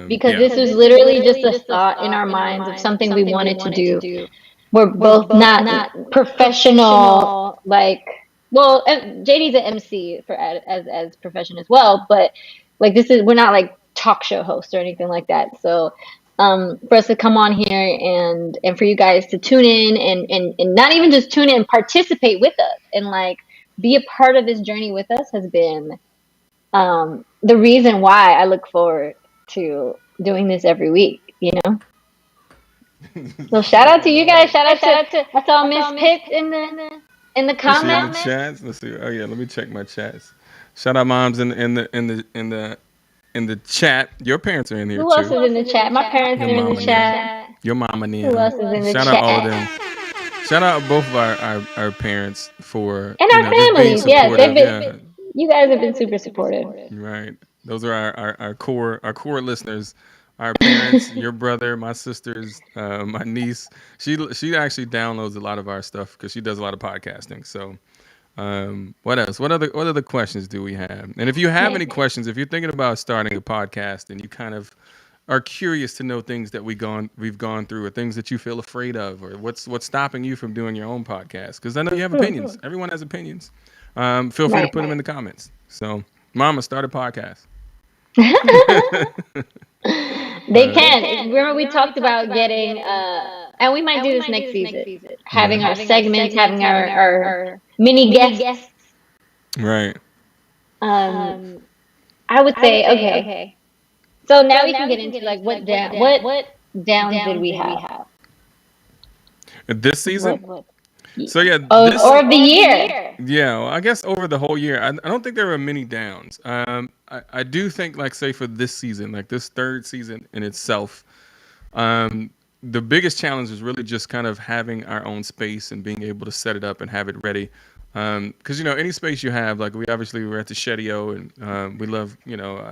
Speaker 2: Because
Speaker 1: yeah.
Speaker 2: this was literally just a thought in our minds of something we wanted to do. We're both not professional, like, well, JD's an MC as profession as well, but like we're not like talk show hosts or anything like that. So for us to come on here and for you guys to tune in and not even just tune in, participate with us and like be a part of this journey with us has been the reason why I look forward to doing this every week, So shout out to you guys. Shout out to I saw Miss Pitts in the
Speaker 1: You see in the
Speaker 2: comments.
Speaker 1: chats? Let's see. Oh yeah, let me check my chats. Shout out moms in the chat. Your parents are in here
Speaker 2: Who else
Speaker 1: too.
Speaker 2: is in the chat? My parents
Speaker 1: Your
Speaker 2: are in
Speaker 1: mama
Speaker 2: the
Speaker 1: and
Speaker 2: chat.
Speaker 1: Your mom and
Speaker 2: Who else is in the
Speaker 1: Shout
Speaker 2: chat?
Speaker 1: out all of them. Shout out both of our parents for
Speaker 2: And our
Speaker 1: just being
Speaker 2: families. Yes,
Speaker 1: supportive.
Speaker 2: you guys have been super supportive.
Speaker 1: Right. Those are our core listeners. Our parents, your brother, my sisters, my niece. She actually downloads a lot of our stuff because she does a lot of podcasting. So, what else? What other questions do we have? And if you have any questions, if you're thinking about starting a podcast and you kind of are curious to know things that we've gone through, or things that you feel afraid of, or what's stopping you from doing your own podcast, because I know you have opinions. Everyone has opinions. Feel free to put them in the comments. So, Mama, start a podcast.
Speaker 2: They can. Remember we talked about getting, and we might do this next season, having our segments, having our mini guests.
Speaker 1: Right.
Speaker 2: I would say, okay. So now we can get into like what downs did we have
Speaker 1: this season? So yeah,
Speaker 2: or of the year.
Speaker 1: Yeah, well, I guess over the whole year, I don't think there were many downs. I do think, like, say for this season, like this third season in itself, the biggest challenge is really just kind of having our own space and being able to set it up and have it ready. Because any space you have, like we were at the Shedio, and we love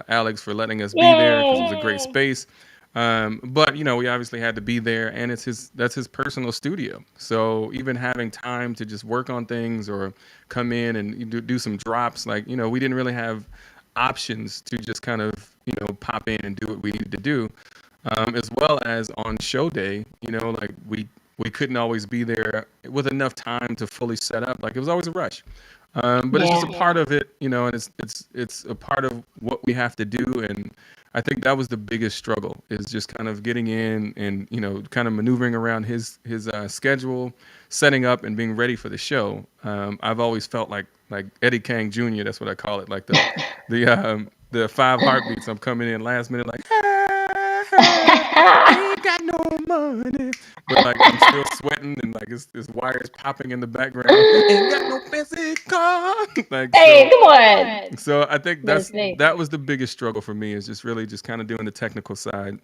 Speaker 1: Alex for letting us be there because it was a great space. But we obviously had to be there, and that's his personal studio. So even having time to just work on things or come in and do some drops, like we didn't really have options to just kind of, pop in and do what we needed to do, as well as on show day, like we couldn't always be there with enough time to fully set up. Like it was always a rush. But it's just a part of it, and it's a part of what we have to do. And I think that was the biggest struggle, is just kind of getting in and, kind of maneuvering around his schedule, setting up and being ready for the show. I've always felt like Eddie Kang Jr., that's what I call it, like the 5 heartbeats. I'm coming in last minute like, ain't got no money, but like I'm still sweating and like it's wires popping in the background. Ain't got no fancy car. Like,
Speaker 2: hey, come on.
Speaker 1: So I think that was the biggest struggle for me, is just really just kind of doing the technical side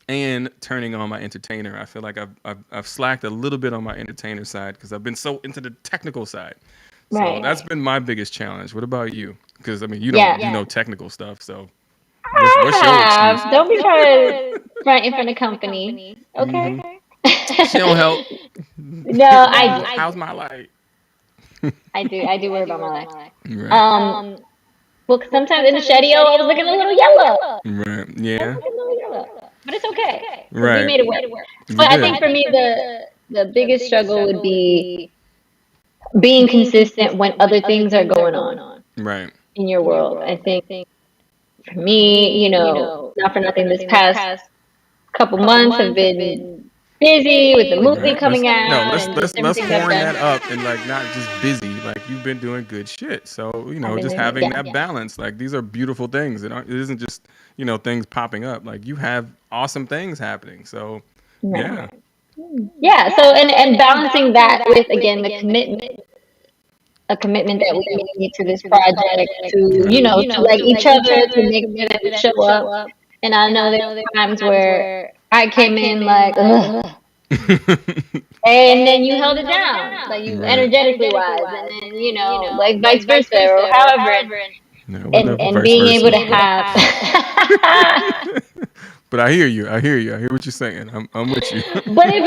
Speaker 1: and turning on my entertainer. I feel like I've slacked a little bit on my entertainer side because I've been so into the technical side. So that's been my biggest challenge. What about you? Because I mean, you know technical stuff, so. What's your excuse?
Speaker 2: Don't be trying to front in front of company. Okay.
Speaker 1: She don't help.
Speaker 2: No, I do.
Speaker 1: How's my light?
Speaker 2: I do worry about my life.
Speaker 1: Right.
Speaker 2: Well, cause sometimes in the shadow I was looking a little yellow.
Speaker 1: Right. Yeah.
Speaker 2: But it's okay.
Speaker 1: Right.
Speaker 2: We made it work. But I think for me the biggest struggle would be being consistent when other things are going on.
Speaker 1: Right.
Speaker 2: In your world. I think for me, not for nothing, this past couple months have been busy with the movie coming out.
Speaker 1: No, let's horn that up and like not just busy. Like you've been doing good shit. So just having that balance. Like these are beautiful things. It isn't just things popping up. Like you have awesome things happening. So yeah.
Speaker 2: Yeah. So and balancing that with again the commitment. A commitment that we made to this project, to to like each other, to make sure that we show up. And I know there were times where I came in like, ugh. And then you held it down, like you energetically wise, and then like vice versa or however, and being able to have.
Speaker 1: But I hear you. I hear what you're saying. I'm with you.
Speaker 2: But if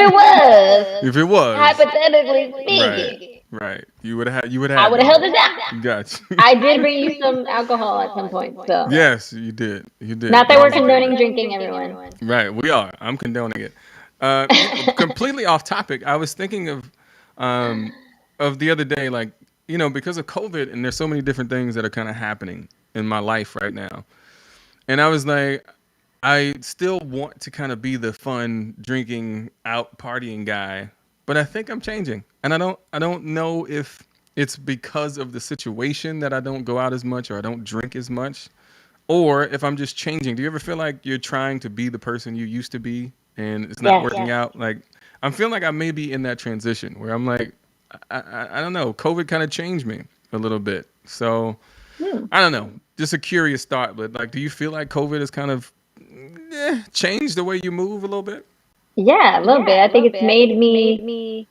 Speaker 2: it was hypothetically speaking.
Speaker 1: Right. You would have.
Speaker 2: I would have held it down.
Speaker 1: Gotcha.
Speaker 2: I did bring you some alcohol at some point, so.
Speaker 1: Yes, you did.
Speaker 2: Not that we're condoning drinking, everyone.
Speaker 1: Right. We are. I'm condoning it. Completely off topic. I was thinking of the other day, like because of COVID, and there's so many different things that are kind of happening in my life right now, and I was like, I still want to kind of be the fun drinking out partying guy. But I think I'm changing, and I don't know if it's because of the situation that I don't go out as much or I don't drink as much, or if I'm just changing. Do you ever feel like you're trying to be the person you used to be and it's not working out? Like I'm feeling like I may be in that transition where I'm like, I don't know. COVID kind of changed me a little bit, so I don't know. Just a curious thought, but like, do you feel like COVID has kind of changed the way you move a little bit?
Speaker 2: Yeah, a little bit. I think it's made me.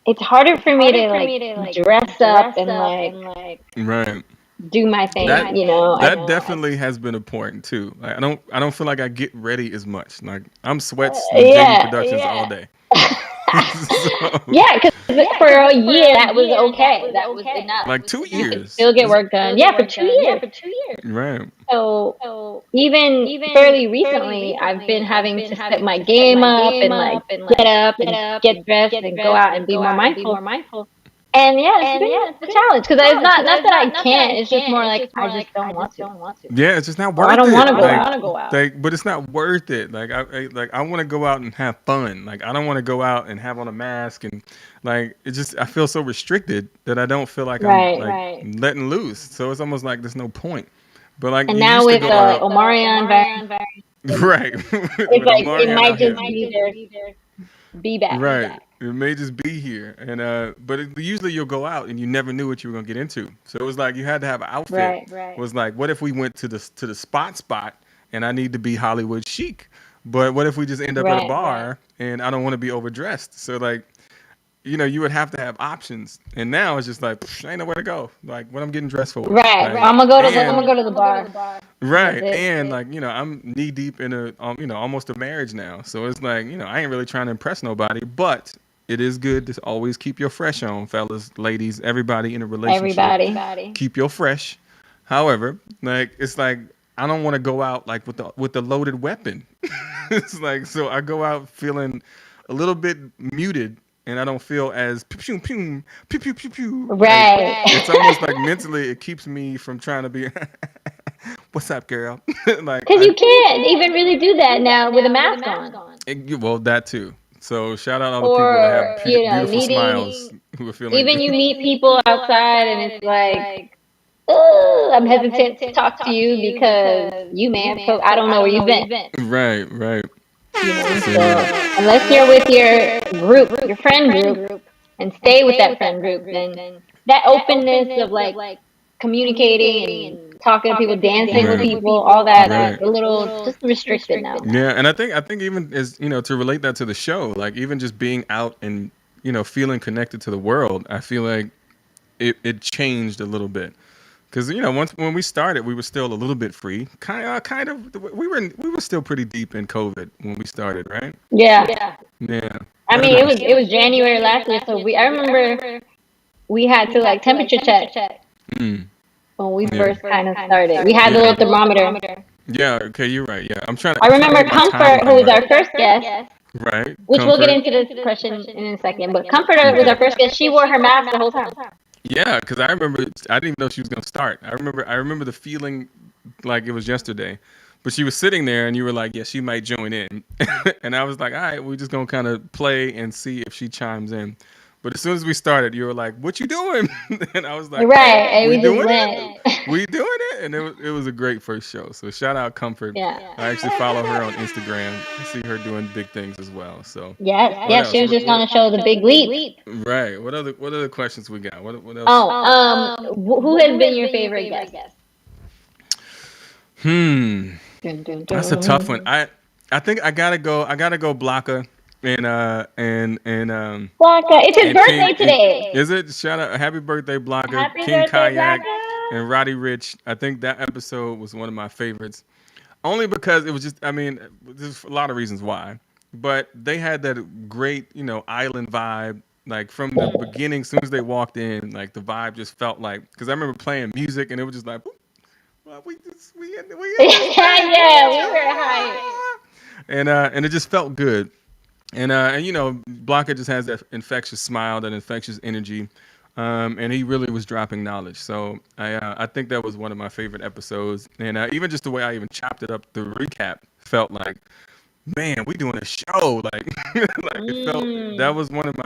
Speaker 2: It's harder for me to like dress up and like
Speaker 1: right.
Speaker 2: do my thing.
Speaker 1: That definitely has been important too. Like I don't feel like I get ready as much. Like I'm sweats JD Productions all day.
Speaker 2: Yeah, because for a year that was okay. That was enough.
Speaker 1: Like 2 years.
Speaker 2: You could still get work done. Yeah, for 2 years.
Speaker 1: Right.
Speaker 2: So even fairly recently, I've been having to step my game up and like get up and get dressed and go out and be more mindful. And it's been a challenge because it's not that I can't. It's just more like I just don't want to.
Speaker 1: Yeah, it's just not worth it.
Speaker 2: I don't want to go out.
Speaker 1: Like, but it's not worth it. Like I want to go out and have fun. Like I don't want to go out and have on a mask and like I feel so restricted that I don't feel like I'm letting loose. So it's almost like there's no point. But like
Speaker 2: and now with the Omarion variant,
Speaker 1: right?
Speaker 2: It's like it might just be back.
Speaker 1: Right. It may just be here, and but usually you'll go out and you never knew what you were gonna get into. So it was like you had to have an outfit.
Speaker 2: Right.
Speaker 1: It was like, what if we went to the spot, and I need to be Hollywood chic, but what if we just end up at a bar and I don't want to be overdressed? So like, you would have to have options, and now it's just like ain't nowhere to go. Like what I'm getting dressed for.
Speaker 2: Right.
Speaker 1: Like,
Speaker 2: I'm gonna go to the bar.
Speaker 1: Right, and like I'm knee deep in almost a marriage now, so it's like I ain't really trying to impress nobody, but it is good to always keep your fresh on, fellas, ladies, everybody in a relationship.
Speaker 2: Everybody.
Speaker 1: Keep your fresh. However, like it's like I don't want to go out like with the loaded weapon. It's like so I go out feeling a little bit muted and I don't feel as pew pew pew pew pew pew pew.
Speaker 2: Right.
Speaker 1: It's almost like mentally it keeps me from trying to be what's up, girl? Like
Speaker 2: Because you can't even really do that now with a mask on.
Speaker 1: well that too. So shout out all the people that
Speaker 2: Or,
Speaker 1: have beautiful
Speaker 2: needing,
Speaker 1: smiles who are feeling
Speaker 2: even
Speaker 1: good.
Speaker 2: you meet people outside and it's like, oh, I'm hesitant to talk to you because you may have, I don't know where you've been.
Speaker 1: Right, right.
Speaker 2: So unless you're with your group, your friend group, and stay with that friend group, then that openness of like communicating and talking to people, dancing with
Speaker 1: Right.
Speaker 2: people, all that
Speaker 1: Right.
Speaker 2: is a little just restricted now.
Speaker 1: Yeah, and I think even as to relate that to the show, like even just being out and feeling connected to the world, I feel like it changed a little bit because once when we started, we were still a little bit free, kind of we were still pretty deep in COVID when we started, right?
Speaker 2: Yeah.
Speaker 1: Yeah.
Speaker 2: I mean, it was January last year, so I remember we had to like temperature check
Speaker 1: Mm,
Speaker 2: when we
Speaker 1: Yeah.
Speaker 2: first kind of started. We had the little thermometer.
Speaker 1: yeah. Okay, you're right. Yeah, I'm trying to.
Speaker 2: I remember
Speaker 1: get my
Speaker 2: Comfort,
Speaker 1: timeline
Speaker 2: who was
Speaker 1: right.
Speaker 2: our first guest,
Speaker 1: Right.
Speaker 2: which we'll get
Speaker 1: Comfort.
Speaker 2: into this question in a second. But Comfort was our first guest. She wore her mask the whole time.
Speaker 1: Yeah, because I remember I didn't even know she was gonna start. I remember the feeling like it was yesterday. But she was sitting there and you were like, yeah, she might join in. And I was like, all right, we're just gonna kind of play and see if she chimes in. But as soon as we started, you were like, what you doing? And I was like,
Speaker 2: Right, and
Speaker 1: we
Speaker 2: we just
Speaker 1: doing
Speaker 2: went.
Speaker 1: it? We doing it? And it was a great first show. So shout out Comfort.
Speaker 2: Yeah.
Speaker 1: I actually follow her on Instagram. I see her doing big things as well. So
Speaker 2: Yes, she was just on the show, The Big Leap.
Speaker 1: right. What other questions we got? What else?
Speaker 2: Oh, who has been your favorite guest?
Speaker 1: That's a tough one. I think I gotta go Blanca and
Speaker 2: Blanca, it's his
Speaker 1: and
Speaker 2: birthday today.
Speaker 1: Is it? Shout out, happy birthday, Blanca,
Speaker 2: Happy
Speaker 1: King
Speaker 2: birthday,
Speaker 1: Kayak,
Speaker 2: Blanca.
Speaker 1: and Roddy Rich. I think that episode was one of my favorites, only because it was just. I mean, there's a lot of reasons why, but they had that great, island vibe. Like from the beginning, as soon as they walked in, like the vibe just felt like. Because I remember playing music, and it was just like. Well, we in
Speaker 2: Yeah, we were high.
Speaker 1: and it just felt good. And Blanca just has that infectious smile, that infectious energy, and he really was dropping knowledge. So I think that was one of my favorite episodes, and even just the way I even chopped it up, the recap felt like, man, we doing a show. Like, like it felt that was one of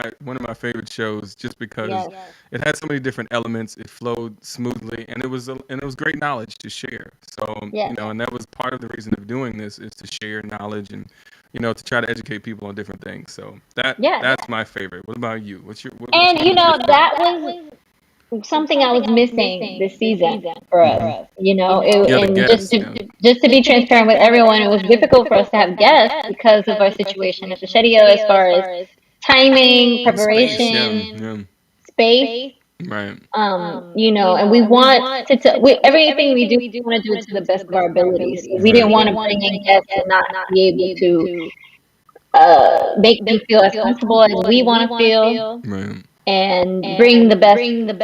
Speaker 1: my favorite shows, just because it had so many different elements. It flowed smoothly, and it was great knowledge to share. So and that was part of the reason of doing this, is to share knowledge and to try to educate people on different things. So that's my favorite. What about you? What's your
Speaker 2: that was something I was missing this season for us. And just to be transparent with everyone, it was difficult for us to have guests because of our situation at the Shedio, as far as timing, preparation, space.
Speaker 1: Right.
Speaker 2: And we want everything we do, we want to do it to the best of our abilities. We didn't want to bring in guests and not be able to make them feel as comfortable as we want to feel.
Speaker 1: Right.
Speaker 2: And bring the best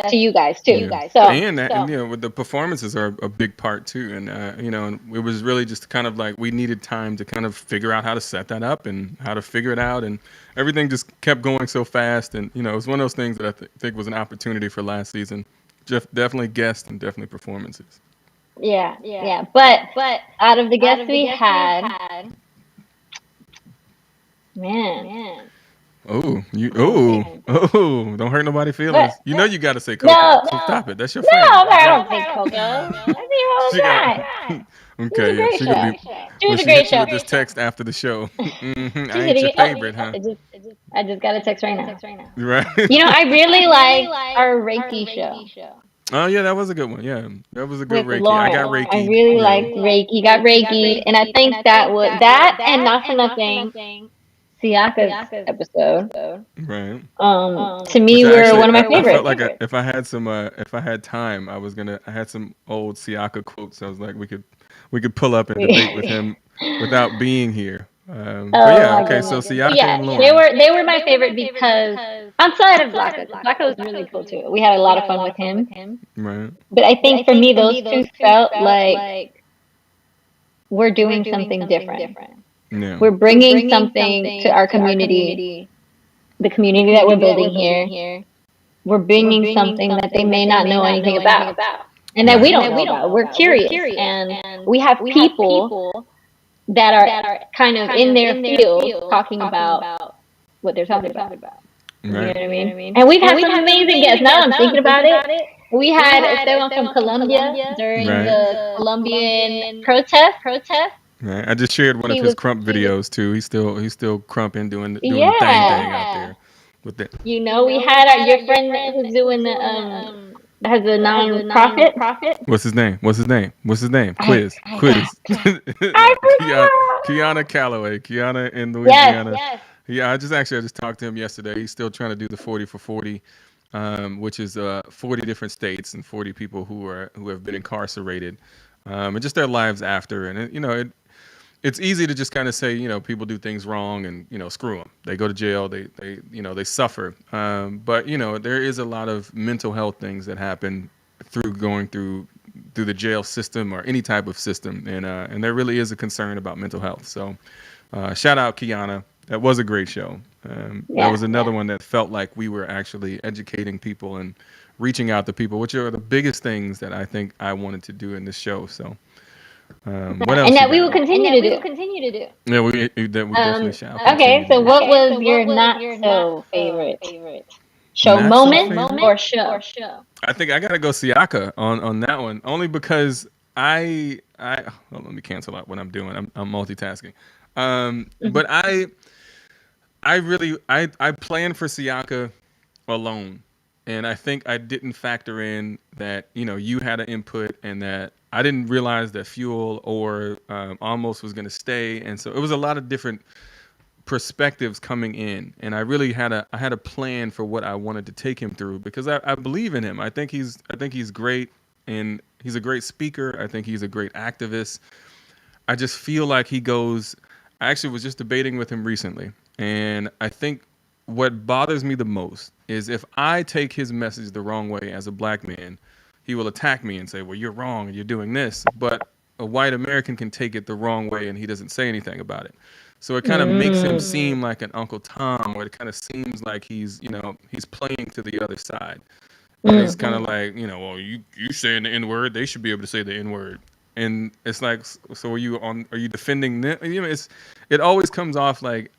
Speaker 2: to you guys too.
Speaker 1: Yeah.
Speaker 2: So
Speaker 1: and with the performances are a big part too, and and it was really just kind of like we needed time to kind of figure out how to set that up and how to figure it out, and everything just kept going so fast, and it was one of those things that I think was an opportunity for last season. Definitely guests and definitely performances.
Speaker 2: Yeah. But out of the guests we had, man.
Speaker 1: Oh, don't hurt nobody's feelings. You got to say Coco.
Speaker 2: No,
Speaker 1: so stop it. That's your friend.
Speaker 2: No, I don't think Coco. That's your guy.
Speaker 1: Okay, yeah, she could be.
Speaker 2: She was a great show.
Speaker 1: With this text after the show. I ain't your favorite, huh?
Speaker 2: I just got a text right now.
Speaker 1: Right.
Speaker 2: I really like our Reiki show.
Speaker 1: Oh yeah, that was a good one. Yeah, that was a good
Speaker 2: With
Speaker 1: Reiki.
Speaker 2: Lauren.
Speaker 1: I got Reiki.
Speaker 2: I really liked Reiki. Got Reiki, and I think that was that, and Not For Nothing. Siaka's episode,
Speaker 1: right?
Speaker 2: To me, were one of my favorites.
Speaker 1: I felt like if I had time, I had some old Siaka quotes. I was like, we could pull up and debate with him without being here. But yeah,
Speaker 2: my
Speaker 1: okay. So
Speaker 2: goodness. So
Speaker 1: Siaka
Speaker 2: yeah,
Speaker 1: and
Speaker 2: they were my favorite because outside of Blanca, because Blanca was really cool too. We had a lot of fun with him.
Speaker 1: right?
Speaker 2: But I think for me, those two felt like we're doing something different.
Speaker 1: Yeah,
Speaker 2: We're bringing something to our community, the community that we're building here. We're bringing something that they may not know anything about and that we
Speaker 1: right.
Speaker 2: don't know about. We're curious and we have people that are kind of in their field talking about what they're talking about. You know
Speaker 1: Right.
Speaker 2: what I mean? And we've had some amazing guests. Now I'm thinking about it. We had Esteban from Colombia during
Speaker 1: Right.
Speaker 2: the Colombian protest.
Speaker 1: Right. I just shared one of
Speaker 2: He
Speaker 1: his
Speaker 2: was,
Speaker 1: crump videos too. He's still crumping, doing the thing out
Speaker 2: yeah.
Speaker 1: there with it.
Speaker 2: We had your friend who's doing the has a non-profit.
Speaker 1: What's his name? What's his name?
Speaker 2: I
Speaker 1: Quiz.
Speaker 2: I
Speaker 1: No,
Speaker 2: forgot.
Speaker 1: Kiana Calloway. Kiana in
Speaker 2: Yes.
Speaker 1: Louisiana. Yeah, I just talked to him yesterday. He's still trying to do the 40 for 40, which is 40 different states and 40 people who have been incarcerated, and just their lives after. And it's easy to just kind of say, people do things wrong and, screw them. They go to jail. They suffer. But there is a lot of mental health things that happen through going through the jail system or any type of system, and there really is a concern about mental health. So, shout out Kiana. That was a great show. That was another one that felt like we were actually educating people and reaching out to people, which are the biggest things that I think I wanted to do in this show. So, what else?
Speaker 2: And
Speaker 1: you
Speaker 2: that we will
Speaker 1: got?
Speaker 2: continue to do.
Speaker 1: Yeah, we definitely shall
Speaker 2: Okay,
Speaker 1: continue to
Speaker 2: so
Speaker 1: do.
Speaker 2: what was your not so favorite show
Speaker 1: Not so
Speaker 2: moment
Speaker 1: favorite?
Speaker 2: or show?
Speaker 1: I think I gotta go Siaka on that one, only because well, let me cancel out what I'm doing. I'm multitasking. But I planned for Siaka alone, and I think I didn't factor in that you had an input and that I didn't realize that Fuel or Almost was gonna stay, and so it was a lot of different perspectives coming in, and I really had a plan for what I wanted to take him through because I believe in him. I think he's great, and he's a great speaker. I think he's a great activist. I just feel like he goes. I actually was just debating with him recently, and I think what bothers me the most is if I take his message the wrong way as a black man, he will attack me and say, "Well, you're wrong and you're doing this." But a white American can take it the wrong way and he doesn't say anything about it. So it kind of makes him seem like an Uncle Tom, or it kind of seems like he's playing to the other side. And it's kind of like, well, you saying the N word, they should be able to say the N word. And it's like, so are you defending them? It always comes off like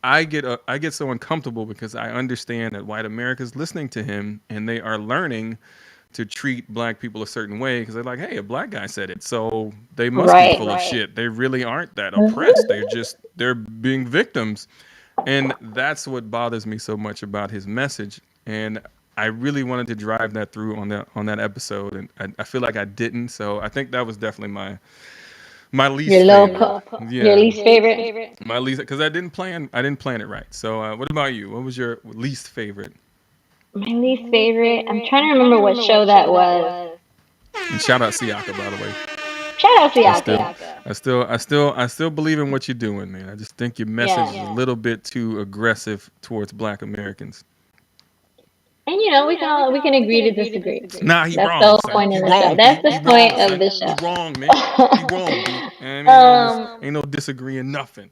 Speaker 1: I get so uncomfortable because I understand that white America's listening to him and they are learning to treat black people a certain way because they're like, hey, a black guy said it, so they must be full of shit. They really aren't that oppressed. They're being victims. And that's what bothers me so much about his message. And I really wanted to drive that through on that episode, and I feel like I didn't. So I think that was definitely my least favorite.
Speaker 2: Your least favorite?
Speaker 1: My least, because I didn't plan it right. So what about you? What was your least favorite?
Speaker 2: My least favorite. I'm trying to remember what show that was.
Speaker 1: And shout out Siaka, by the way.
Speaker 2: Shout out Siaka.
Speaker 1: I still believe in what you're doing, man. I just think your message is a little bit too aggressive towards Black Americans.
Speaker 2: And we can agree to disagree.
Speaker 1: Nah, he
Speaker 2: That's
Speaker 1: wrong.
Speaker 2: the whole point of the show. That's the point of the show.
Speaker 1: He wrong, man. He wrong, dude. Ain't no disagreeing nothing.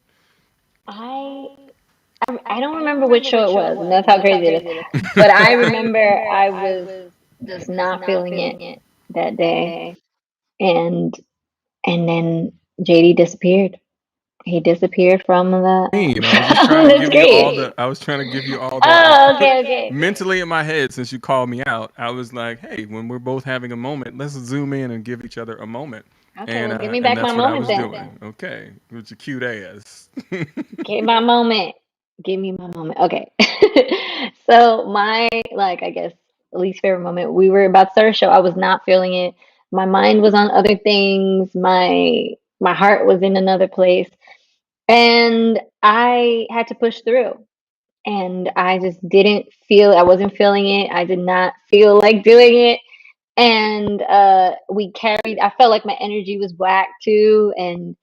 Speaker 2: I don't remember which show it was, and that's how crazy it is. But I remember I was just not feeling it that day, and then JD disappeared. He disappeared from the
Speaker 1: I was trying to give you all the
Speaker 2: Oh, okay.
Speaker 1: mentally in my head. Since you called me out, I was like, hey, when we're both having a moment, let's zoom in and give each other a moment.
Speaker 2: Okay,
Speaker 1: and
Speaker 2: give me back my moment then.
Speaker 1: Doing. Okay, with your cute ass.
Speaker 2: Give my moment. Give me my moment. Okay. So my, I guess, least favorite moment, we were about to start a show. I was not feeling it. My mind was on other things. My heart was in another place. And I had to push through. And I just I wasn't feeling it. I did not feel like doing it. And I felt like my energy was whack too. And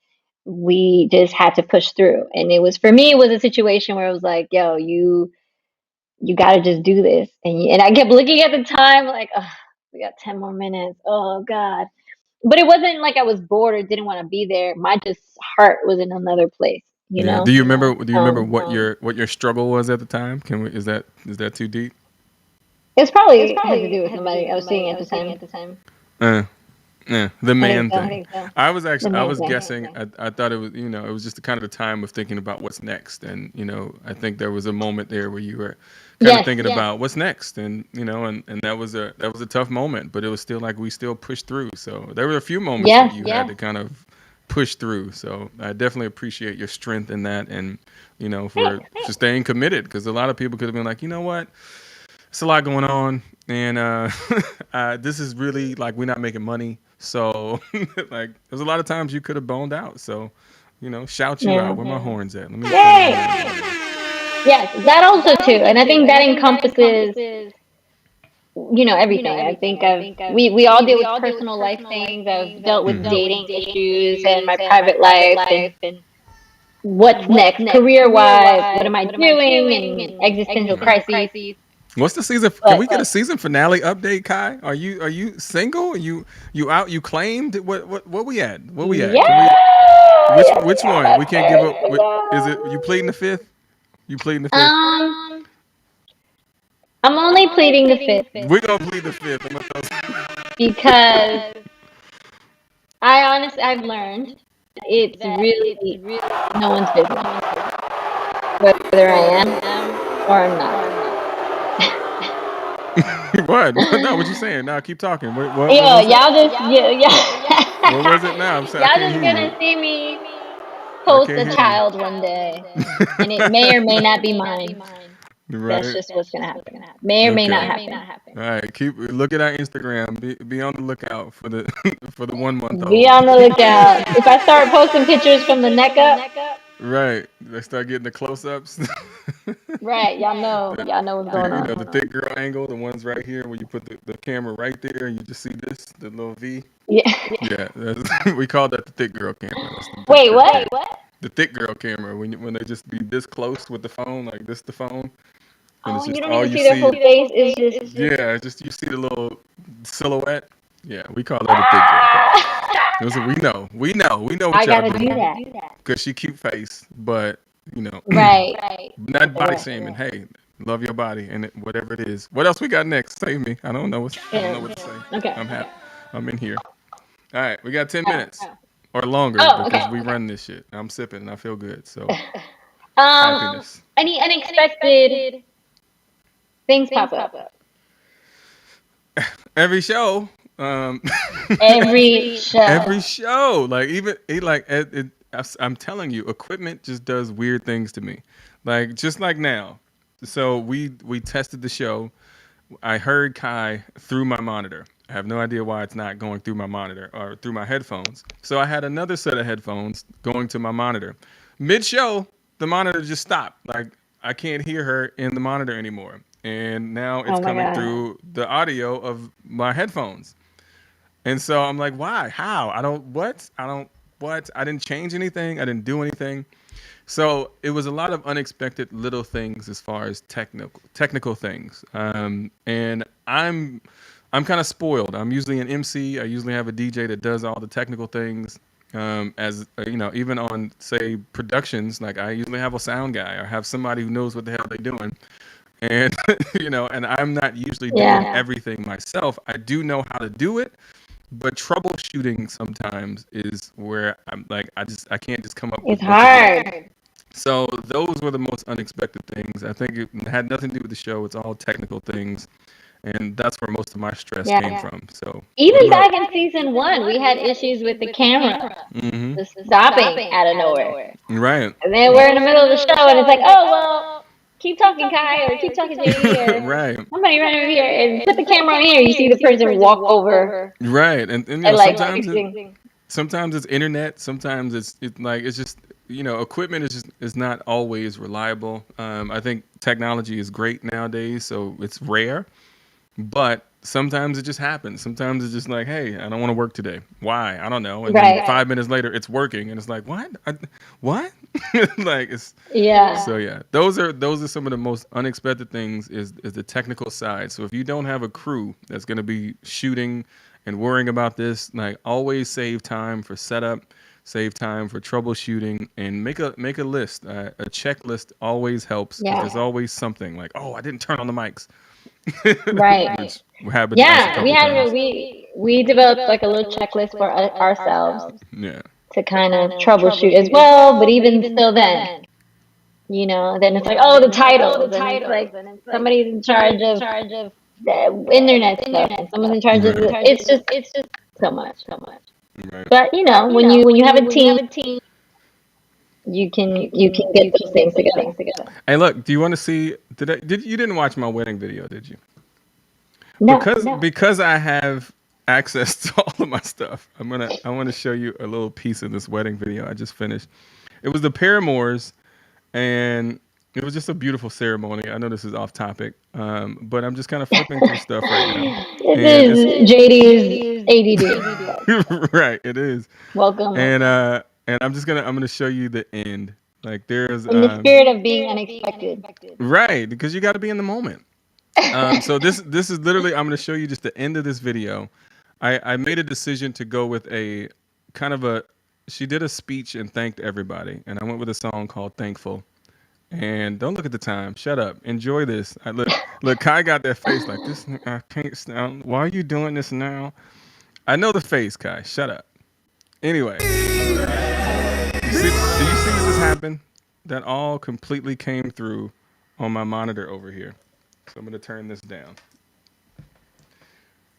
Speaker 2: we just had to push through. And it was, for me, it was a situation where it was like, yo, you got to just do this. And I kept looking at the time like, oh, we got 10 more minutes. Oh God. But it wasn't like I was bored or didn't want to be there. My just heart was in another place, you
Speaker 1: Yeah.
Speaker 2: know?
Speaker 1: Do you remember? Do you remember
Speaker 2: Um,
Speaker 1: what your struggle was at the time? Can we? Is that too deep?
Speaker 2: it was probably had to do with somebody I was seeing at the time.
Speaker 1: Uh, yeah, the
Speaker 2: I think
Speaker 1: man
Speaker 2: so.
Speaker 1: thing.
Speaker 2: The
Speaker 1: I was
Speaker 2: main thing.
Speaker 1: guessing. I thought it was, it was just the kind of a time of thinking about what's next, and I think there was a moment there where you were kind of
Speaker 2: Yes.
Speaker 1: thinking about what's next, and and that was a tough moment, but it was still like we still pushed through. So there were a few moments that
Speaker 2: Yes.
Speaker 1: you had to kind of push through. So I definitely appreciate your strength in that, and for staying committed, because a lot of people could have been like, you know what, it's a lot going on, and this is really like we're not making money. So like there's a lot of times you could have boned out. So shout you
Speaker 2: Yeah.
Speaker 1: out. Where my horns at? Let me.
Speaker 2: Yay! Yes, that also too. And I think that encompasses, everything. I think we all deal with personal life things. I've dealt with dating issues and my private life and what's next career wise, what am I doing, and existential crises.
Speaker 1: What's the season? Can we get a season finale update, Kai? Are you single? You out? You claimed? What we at? What we at? Which one? We can't give up. Is it you pleading the fifth? You pleading the fifth?
Speaker 2: I'm only pleading the fifth.
Speaker 1: We're gonna plead the fifth.
Speaker 2: Because I've learned it's really no one's business whether I am or I'm not.
Speaker 1: What? No, what you saying? Now keep talking. What
Speaker 2: y'all just
Speaker 1: What was it now? I'm sorry,
Speaker 2: y'all just gonna see me post a child one day, and it may or may not be mine.
Speaker 1: Right.
Speaker 2: That's just what's gonna happen. May or may not happen.
Speaker 1: All right, look at our Instagram. Be on the lookout for the for the 1 month old.
Speaker 2: Be on the lookout. If I start posting pictures from the neck up,
Speaker 1: right, they start getting the close-ups.
Speaker 2: Right, y'all know what's going on.
Speaker 1: The thick girl angle, the ones right here where you put the camera right there and you just see the little V.
Speaker 2: Yeah.
Speaker 1: Yeah, we call that the thick girl camera.
Speaker 2: Wait, what?
Speaker 1: The thick girl camera when they just be this close with the phone, like this the phone.
Speaker 2: And it's just, you don't even see their whole face. It's just
Speaker 1: you see the little silhouette. Yeah, we call that a thick girl. We know what
Speaker 2: I
Speaker 1: y'all
Speaker 2: gotta do that
Speaker 1: because she cute face, but
Speaker 2: right.
Speaker 1: Not body shaming. Hey, love your body and whatever it is. What else we got next? Save me. I don't know what to say.
Speaker 2: Okay.
Speaker 1: I'm happy. I'm in here. All right, we got 10 minutes or longer because we run this shit. I'm sipping and I feel good. So happiness.
Speaker 2: Any unexpected things pop up.
Speaker 1: Every show.
Speaker 2: Every
Speaker 1: show. I'm telling you, equipment just does weird things to me. Like just like now. So we tested the show. I heard Kai through my monitor. I have no idea why it's not going through my monitor or through my headphones. So I had another set of headphones going to my monitor. Mid-show, the monitor just stopped. Like I can't hear her in the monitor anymore. And now it's coming through the audio of my headphones. And so I'm like, why? How? I didn't change anything. I didn't do anything. So it was a lot of unexpected little things as far as technical things. And I'm kind of spoiled. I'm usually an MC. I usually have a DJ that does all the technical things. Even on say productions, like I usually have a sound guy or have somebody who knows what the hell they're doing. And and I'm not usually doing everything myself. I do know how to do it, but troubleshooting sometimes is where I'm like I can't just come up with
Speaker 2: it's hard.
Speaker 1: So those were the most unexpected things. I think it had nothing to do with the show. It's all technical things. And that's where most of my stress came from. So
Speaker 2: even back in season 1, we had issues with the camera just stopping out of nowhere.
Speaker 1: Right.
Speaker 2: And then we're in the middle of the show, and it's like, oh well, keep talking, Kai, or keep talking, JD, or
Speaker 1: right.
Speaker 2: Somebody run over here and put the camera on here. You see the person walk over.
Speaker 1: Right, and sometimes it's internet. Sometimes it's just equipment is not always reliable. I think technology is great nowadays, so it's rare. But sometimes it just happens. Sometimes it's just like, hey, I don't want to work today. Why? I don't know. And then
Speaker 2: Right.
Speaker 1: 5 minutes later, it's working, and it's like, what? What? Like it's
Speaker 2: Yeah.
Speaker 1: so yeah. Those are some of the most unexpected things. Is the technical side. So if you don't have a crew that's going to be shooting and worrying about this, like always save time for setup, save time for troubleshooting, and make a list. A checklist always helps because
Speaker 2: Yeah.
Speaker 1: there's always something like, oh, I didn't turn on the mics.
Speaker 2: Right.
Speaker 1: Which happened to us a
Speaker 2: Yeah.
Speaker 1: couple
Speaker 2: We had
Speaker 1: times.
Speaker 2: we developed like a little checklist for ourselves
Speaker 1: Yeah.
Speaker 2: to kind of troubleshoot as well. But even still, then then it's like, oh, the titles, and it's like somebody's in charge of the internet stuff, and someone's in charge of
Speaker 1: Right.
Speaker 2: it's just so much.
Speaker 1: Right.
Speaker 2: But when you have a team, you can get those things together.
Speaker 1: Hey, look. Do you want to see? You didn't watch my wedding video, did you?
Speaker 2: No,
Speaker 1: Because I have access to all of my stuff. I want to show you a little piece of this wedding video I just finished. It was the Paramours, and it was just a beautiful ceremony. I know this is off topic, but I'm just kind of flipping through stuff right now.
Speaker 2: this is JD's ADD.
Speaker 1: Right, it is.
Speaker 2: Welcome.
Speaker 1: And I'm gonna show you the end. Like there's
Speaker 2: In the spirit of being unexpected.
Speaker 1: right, because you got to be in the moment. So this is literally, I'm going to show you just the end of this video. I made a decision to go with a kind of she did a speech and thanked everybody, and I went with a song called Thankful. And don't look at the time. Shut up. Enjoy this. Look, Kai got that face like this. I can't stand. Why are you doing this now? I know the face, Kai. Shut up. Anyway, do you see this happen? That all completely came through on my monitor over here. So I'm going to turn this down.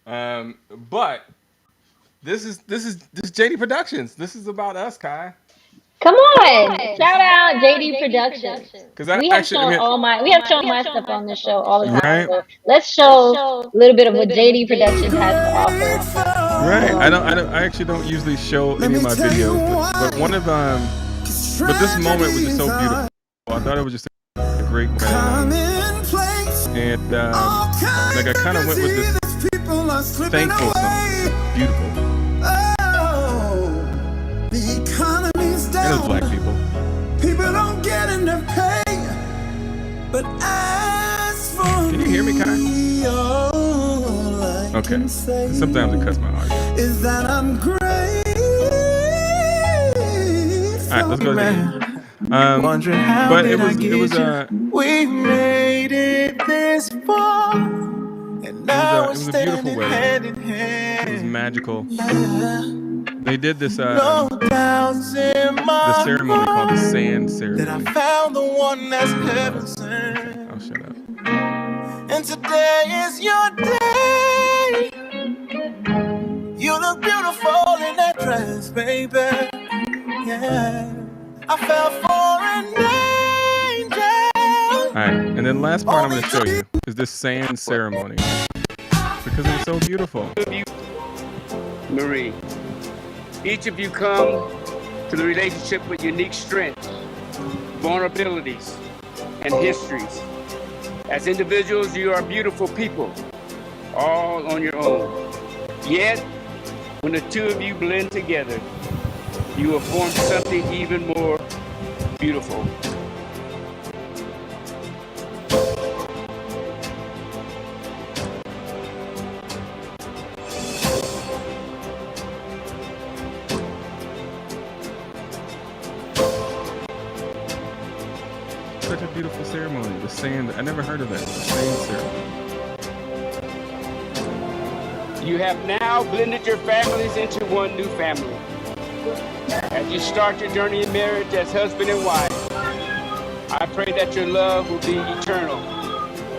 Speaker 1: But this is JD Productions. This is about us, Kai.
Speaker 2: Come on, shout out JD Productions.
Speaker 1: Because
Speaker 2: We have shown my stuff on this show all the time.
Speaker 1: Right.
Speaker 2: So let's show a little bit of what JD Productions has to offer.
Speaker 1: Right. I actually don't usually show any of my videos, but one of but this moment was just so beautiful. I thought it was just a great wedding. And like I kind of went with this thankful song. Beautiful. And it was black people.
Speaker 4: People don't get enough pay, but as for
Speaker 1: Can you hear me, Kai? Okay. Sometimes it cuts my audio.
Speaker 4: Is that I'm grateful.
Speaker 1: All right, let's go to the end. But it was
Speaker 4: we made it this far, and now
Speaker 1: it was a beautiful wedding.
Speaker 4: hand in hand.
Speaker 1: It was magical. They did this
Speaker 4: No doubts in my
Speaker 1: the ceremony called the sand
Speaker 4: that I
Speaker 1: ceremony.
Speaker 4: found the one that's heaven sent.
Speaker 1: Oh, shut up.
Speaker 4: And today is your day. You look beautiful in that dress, baby. Yeah, I fell for an angel.
Speaker 1: All right, and then last part I'm going to show you is this sand ceremony because it was so beautiful.
Speaker 5: Marie, each of you come to the relationship with unique strengths, vulnerabilities, and histories. As individuals, you are beautiful people, all on your own. Yet, when the two of you blend together, you will form something even more beautiful.
Speaker 1: Such a beautiful ceremony. The sand, I never heard of that. The sand ceremony.
Speaker 5: You have now blended your families into one new family. As you start your journey in marriage as husband and wife, I pray that your love will be eternal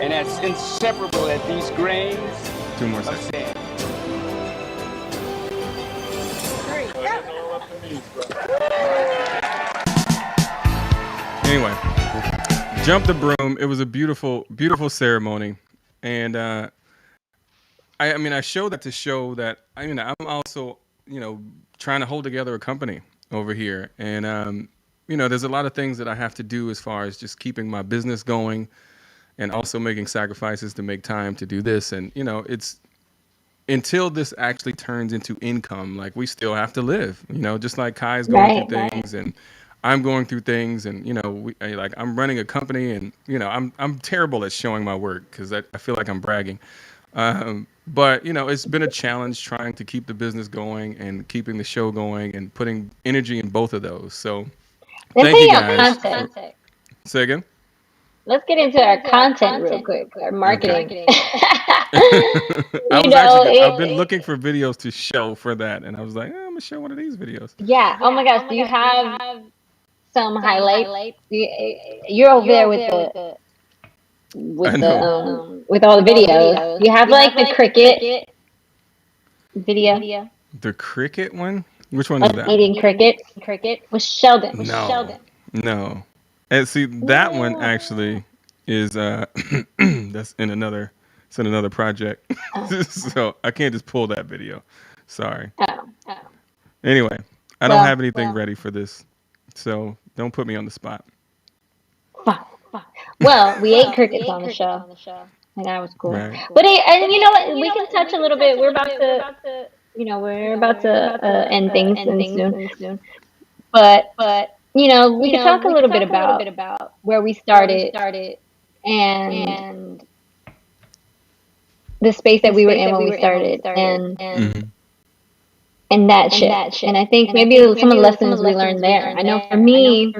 Speaker 5: and as inseparable as these grains
Speaker 1: 2 more
Speaker 5: of
Speaker 1: seconds.
Speaker 5: sand.
Speaker 1: Anyway, jump the broom. It was a beautiful, beautiful ceremony, and I showed that to show that I'm also trying to hold together a company over here, and there's a lot of things that I have to do as far as just keeping my business going, and also making sacrifices to make time to do this, and until this actually turns into income, like we still have to live, just like Kai's going through things and I'm going through things, and I'm running a company, and I'm terrible at showing my work because I feel like I'm bragging. But it's been a challenge trying to keep the business going and keeping the show going and putting energy in both of those. So thank you guys. Say again.
Speaker 2: Let's get into our content real quick. Our marketing.
Speaker 1: I've been looking for videos to show for that, and I was like, I'm gonna show one of these videos.
Speaker 2: Yeah. Oh my gosh. Do you have some highlights? You're over there with with all the videos. You have like the cricket video.
Speaker 1: The cricket one? Which one is that?
Speaker 2: Eating cricket with Sheldon.
Speaker 1: No. And see, that one actually is that's in another project. So I can't just pull that video. Sorry.
Speaker 2: Oh.
Speaker 1: Anyway, I don't have anything ready for this, so don't put me on the spot.
Speaker 2: Well, we ate crickets on the show, and that was cool. Right. But and you know what? We can touch a little bit. We're about to end things soon. But we can talk a little bit about where we started and the space that we were in when we started, and that shit. And I think maybe some of the lessons we learned there. I know for me,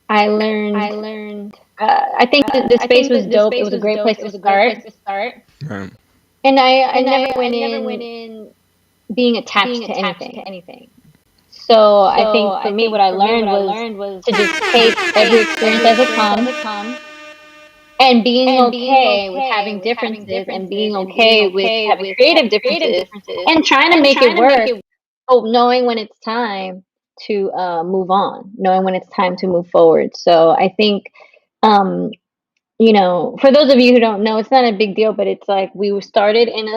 Speaker 2: I learned. I think that the space was dope. It was a great place to start.
Speaker 1: Right.
Speaker 2: And I never went in being attached to anything. So I think for me, what I learned was to just take every experience as it comes, and being okay with having differences, and being okay with having creative differences, and trying to make it work. Knowing when it's time to move on, knowing when it's time to move forward. So I think, for those of you who don't know, it's not a big deal, but it's like we were started in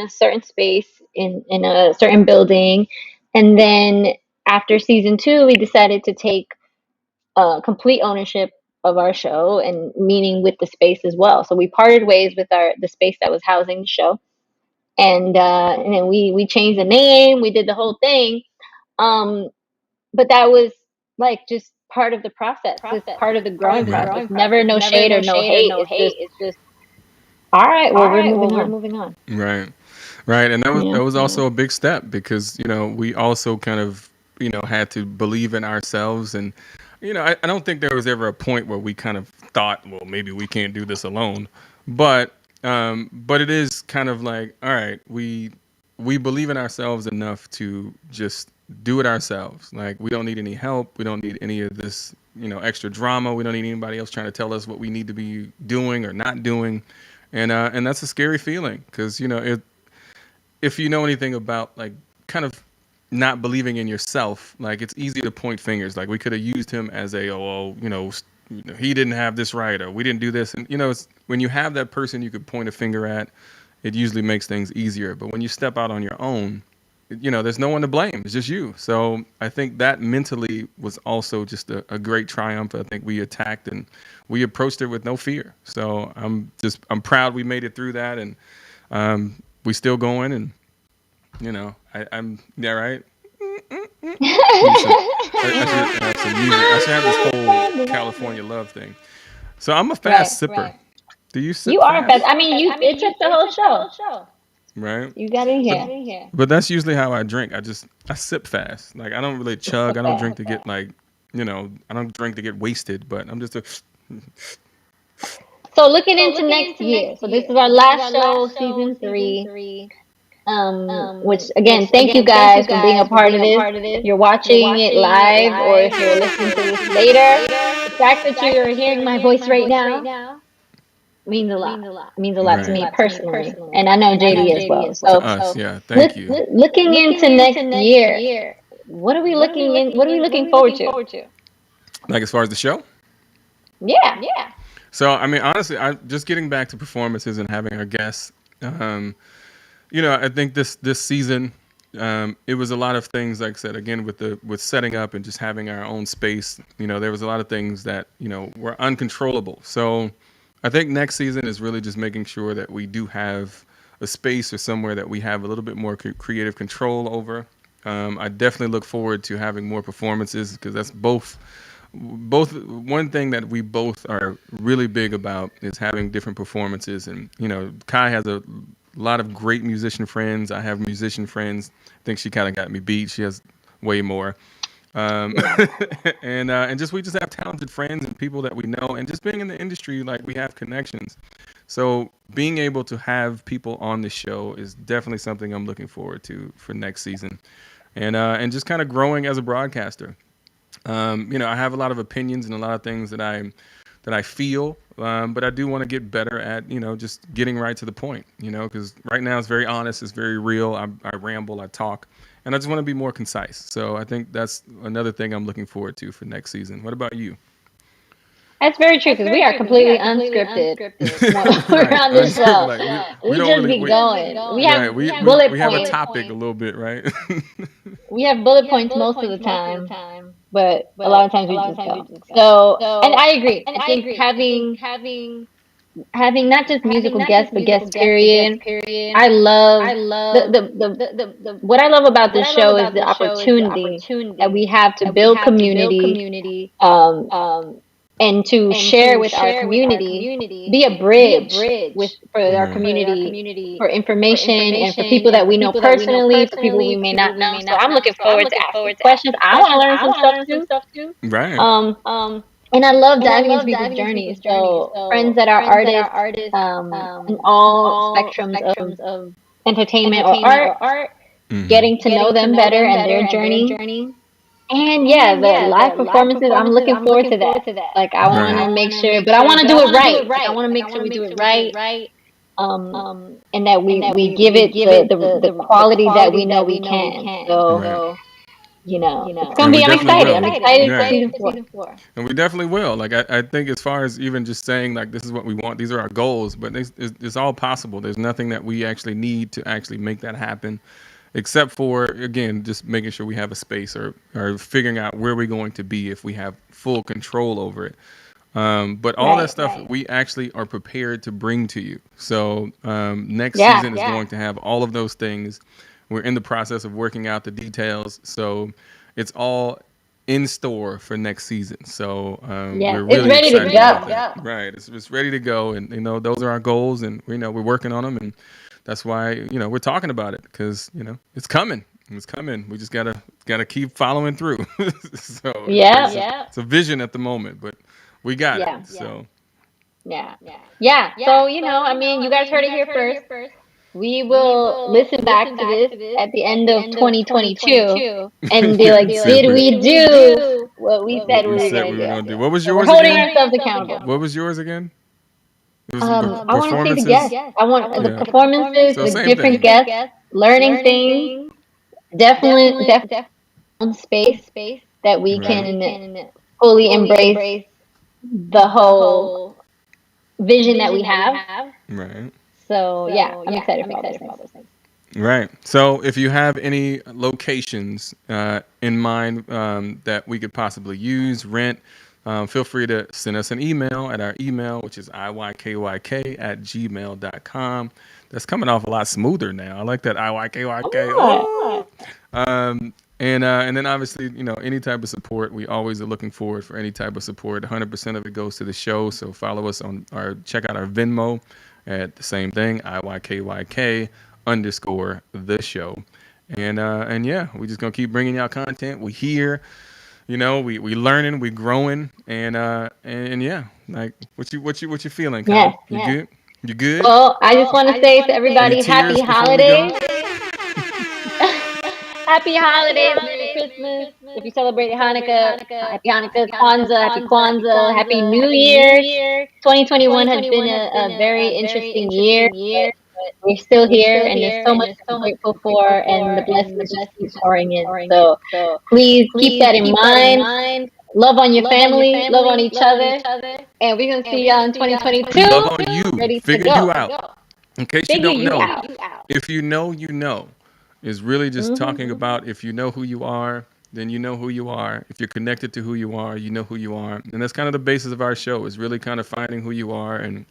Speaker 2: a certain space, in a certain building, and then after season 2, we decided to take complete ownership of our show, and meaning with the space as well. So we parted ways with the space that was housing the show, and then we changed the name. We did the whole thing, but that was like just part of the process. It's part of the growing process. Never no shade or no hate. It's just all right. Well, we're moving on.
Speaker 1: Right, and that was also a big step, because we also kind of had to believe in ourselves, and I don't think there was ever a point where we kind of thought, well, maybe we can't do this alone, but it is kind of like, all right, we believe in ourselves enough to just do it ourselves. Like, we don't need any help. We don't need any of this, extra drama. We don't need anybody else trying to tell us what we need to be doing or not doing. And that's a scary feeling, because, if you know anything about, like, kind of not believing in yourself, like, it's easy to point fingers. Like, we could have used him as he didn't have this right, or we didn't do this. And, it's, when you have that person you could point a finger at, it usually makes things easier. But when you step out on your own, there's no one to blame. It's just you. So I think that mentally was also just a great triumph. I think we attacked and we approached it with no fear. So I'm proud we made it through that, and we still going, and I'm yeah, right. I should have this whole California love thing. So I'm a fast sipper.
Speaker 2: Right.
Speaker 1: Do you sip?
Speaker 2: You are fast. I mean, it took the whole show.
Speaker 1: Right.
Speaker 2: You got in here.
Speaker 1: But that's usually how I drink. I sip fast. Like, I don't really chug. I don't drink to get I don't drink to get wasted. But I'm just a.
Speaker 2: So looking into next year. So this is our last show, season 3. Which again, thank you guys for being a part of this. If you're watching it live, or if you're listening to this later, the fact that you're hearing my voice right now means a lot. It means a lot to me personally, and I know JD as well. So,
Speaker 1: yeah, thank you.
Speaker 2: Looking into next year, what are we looking forward to?
Speaker 1: Like, as far as the show?
Speaker 2: Yeah.
Speaker 1: So, I mean, honestly, just getting back to performances and having our guests. I think this season, it was a lot of things, like I said, again, with setting up and just having our own space. There was a lot of things that were uncontrollable. So I think next season is really just making sure that we do have a space or somewhere that we have a little bit more creative control over. I definitely look forward to having more performances because that's both one thing that we both are really big about is having different performances. And Kai has a lot of great musician friends. I have musician friends. I think she kind of got me beat. She has way more. And we just have talented friends and people that we know, and just being in the industry, like we have connections. So being able to have people on the show is definitely something I'm looking forward to for next season, and just kind of growing as a broadcaster. I have a lot of opinions and a lot of things that I feel, but I do want to get better at just getting right to the point. Because right now it's very honest, it's very real. I ramble, I talk. And I just want to be more concise. So I think that's another thing I'm looking forward to for next season. What about you?
Speaker 2: That's very true because we are completely unscripted when we're on this show. We just be going. We have bullet points.
Speaker 1: We have a topic a little bit, right?
Speaker 2: We have bullet points most of the time, but a lot of times we just go. So, and I agree. I think having not just musical guests, but guest period. I love the what I love about this show is the opportunity that we have to build community, and to share with our community, be a bridge for our community, for information, and for people that we know personally, for people we may not know. So I'm looking forward to asking questions. I want to learn some stuff too.
Speaker 1: Right.
Speaker 2: And I love diving into people's journeys. So friends that are artists, in all spectrums of entertainment or art, getting to know them better and their journey. And the live performances, I'm looking forward to that. Like I want to make sure, but I want to do it right. I want to make sure we do it right. And that we give it the quality that we know we can. So. It's gonna be. I'm excited. I'm excited for season 4.
Speaker 1: And we definitely will. Like I think as far as even just saying like this is what we want, these are our goals, but it's all possible. There's nothing that we actually need to actually make that happen, except for again just making sure we have a space or figuring out where we're going to be if we have full control over it. But all that stuff we actually are prepared to bring to you. So next season is going to have all of those things. We're in the process of working out the details, so it's all in store for next season. So we're really
Speaker 2: ready
Speaker 1: excited
Speaker 2: to go.
Speaker 1: about that. Right, it's ready to go, and those are our goals, and we're working on them, and that's why we're talking about it because it's coming. It's coming. We just gotta keep following through. So it's a vision at the moment, but we got it. So
Speaker 2: yeah. So I mean, you guys heard it here first. We will listen back to this at the end of 2022 and be like, did we do what we said we were going to do?
Speaker 1: What was yours
Speaker 2: again? Holding ourselves accountable.
Speaker 1: What was yours again?
Speaker 2: I want to see the guests. I want the performances, the different guests, learning things. Definitely space that we can fully embrace the whole vision that we have.
Speaker 1: Right.
Speaker 2: So I'm excited for all those things.
Speaker 1: Right. So if you have any locations in mind that we could possibly use, rent, feel free to send us an email at our email, which is iykyk@gmail.com. That's coming off a lot smoother now. I like that iykyk. Oh. And then obviously, any type of support, we always are looking forward for any type of support. 100% of it goes to the show. So follow us check out our Venmo at the same thing, iykyk_the show. And we're just going to keep bringing y'all content. We here, we learning, we growing. And like what you feeling, Kyle? Good? You good?
Speaker 2: Well, I just want to say to everybody, happy holidays. Happy holidays, Merry Christmas. If you celebrate Hanukkah, happy Hanukkah, happy Kwanzaa, Happy New Year. 2021 has been a very interesting year. We're still here, and there's so much to be grateful for, and the blessings just keep pouring in. So please keep that in mind. Love on your family, love on each other, and we're going to see y'all in 2022.
Speaker 1: Love on you.
Speaker 2: Ready
Speaker 1: Figure
Speaker 2: to go.
Speaker 1: you out. In case you don't know, if you know, you know. Is really just talking about if you know who you are, then you know who you are. If you're connected to who you are, you know who you are. And that's kind of the basis of our show, is really kind of finding who you are and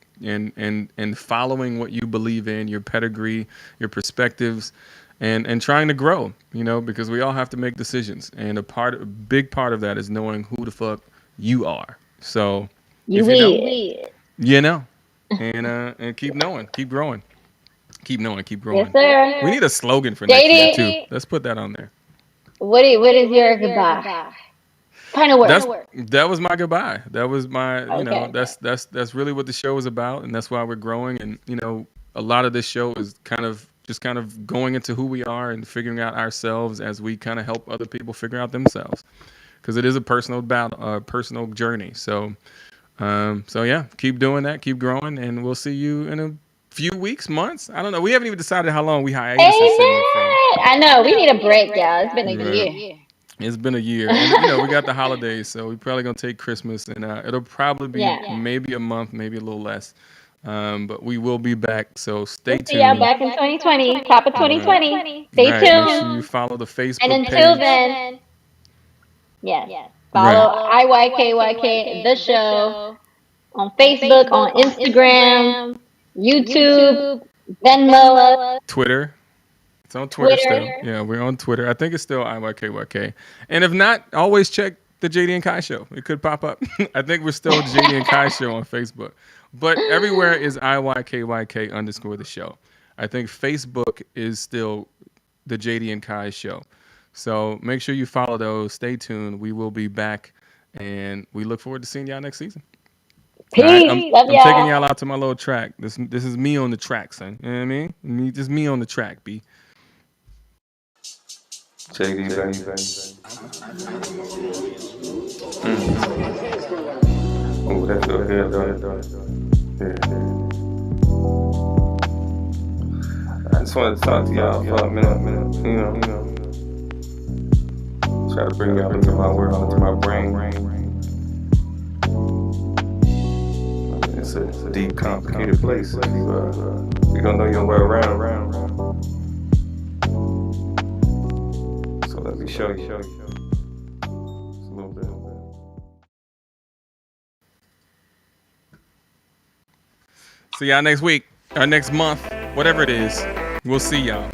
Speaker 1: following what you believe in, your pedigree, your perspectives, and trying to grow, because we all have to make decisions. And a big part of that is knowing who the fuck you are. So
Speaker 2: You
Speaker 1: know, and keep knowing, keep growing. Keep knowing, keep growing.
Speaker 2: Yes, sir.
Speaker 1: We need a slogan for next year too. Let's put that on there.
Speaker 2: What is your goodbye? Final word.
Speaker 1: That was my goodbye. That was my,
Speaker 2: Okay.
Speaker 1: that's really what the show is about, and that's why we're growing. And a lot of this show is kind of going into who we are and figuring out ourselves as we kind of help other people figure out themselves, because it is a personal battle, personal journey. So yeah, keep doing that, keep growing, and we'll see you in a few weeks, months. I don't know. We haven't even decided how long we hiatus is sitting from.
Speaker 2: I know. We need a break, y'all. It's been a year.
Speaker 1: It's been a year, and we got the holidays, so we're probably gonna take Christmas, and it'll probably be maybe a month, maybe a little less, but we will be back. So stay tuned.
Speaker 2: See y'all back in 2020, top of 2020. Stay tuned.
Speaker 1: Make sure you follow the Facebook
Speaker 2: And until
Speaker 1: page.
Speaker 2: then, follow IYKYK the show on Facebook, on Instagram, YouTube, Venmo,
Speaker 1: Twitter. It's on Twitter still.
Speaker 2: Twitter.
Speaker 1: Yeah, we're on Twitter. I think it's still IYKYK. And if not, always check the JD and Kai Show. It could pop up. I think we're still JD and Kai Show on Facebook. But everywhere is IYKYK _ the show. I think Facebook is still the JD and Kai Show. So make sure you follow those. Stay tuned. We will be back, and we look forward to seeing y'all next season.
Speaker 2: Peace. Love
Speaker 1: I'm
Speaker 2: y'all.
Speaker 1: taking y'all out to my little track. This is me on the track, son. You know what I mean? Just me on the track, B.
Speaker 6: JD, baby. Oh, that feel good, though. Yeah. I just wanted to talk to y'all for a minute. Try to bring y'all into my world, into my brain. It's a deep, complicated place. If you don't know your way around. So let me show you. Just a little bit.
Speaker 1: See y'all next week or next month, whatever it is. We'll see y'all.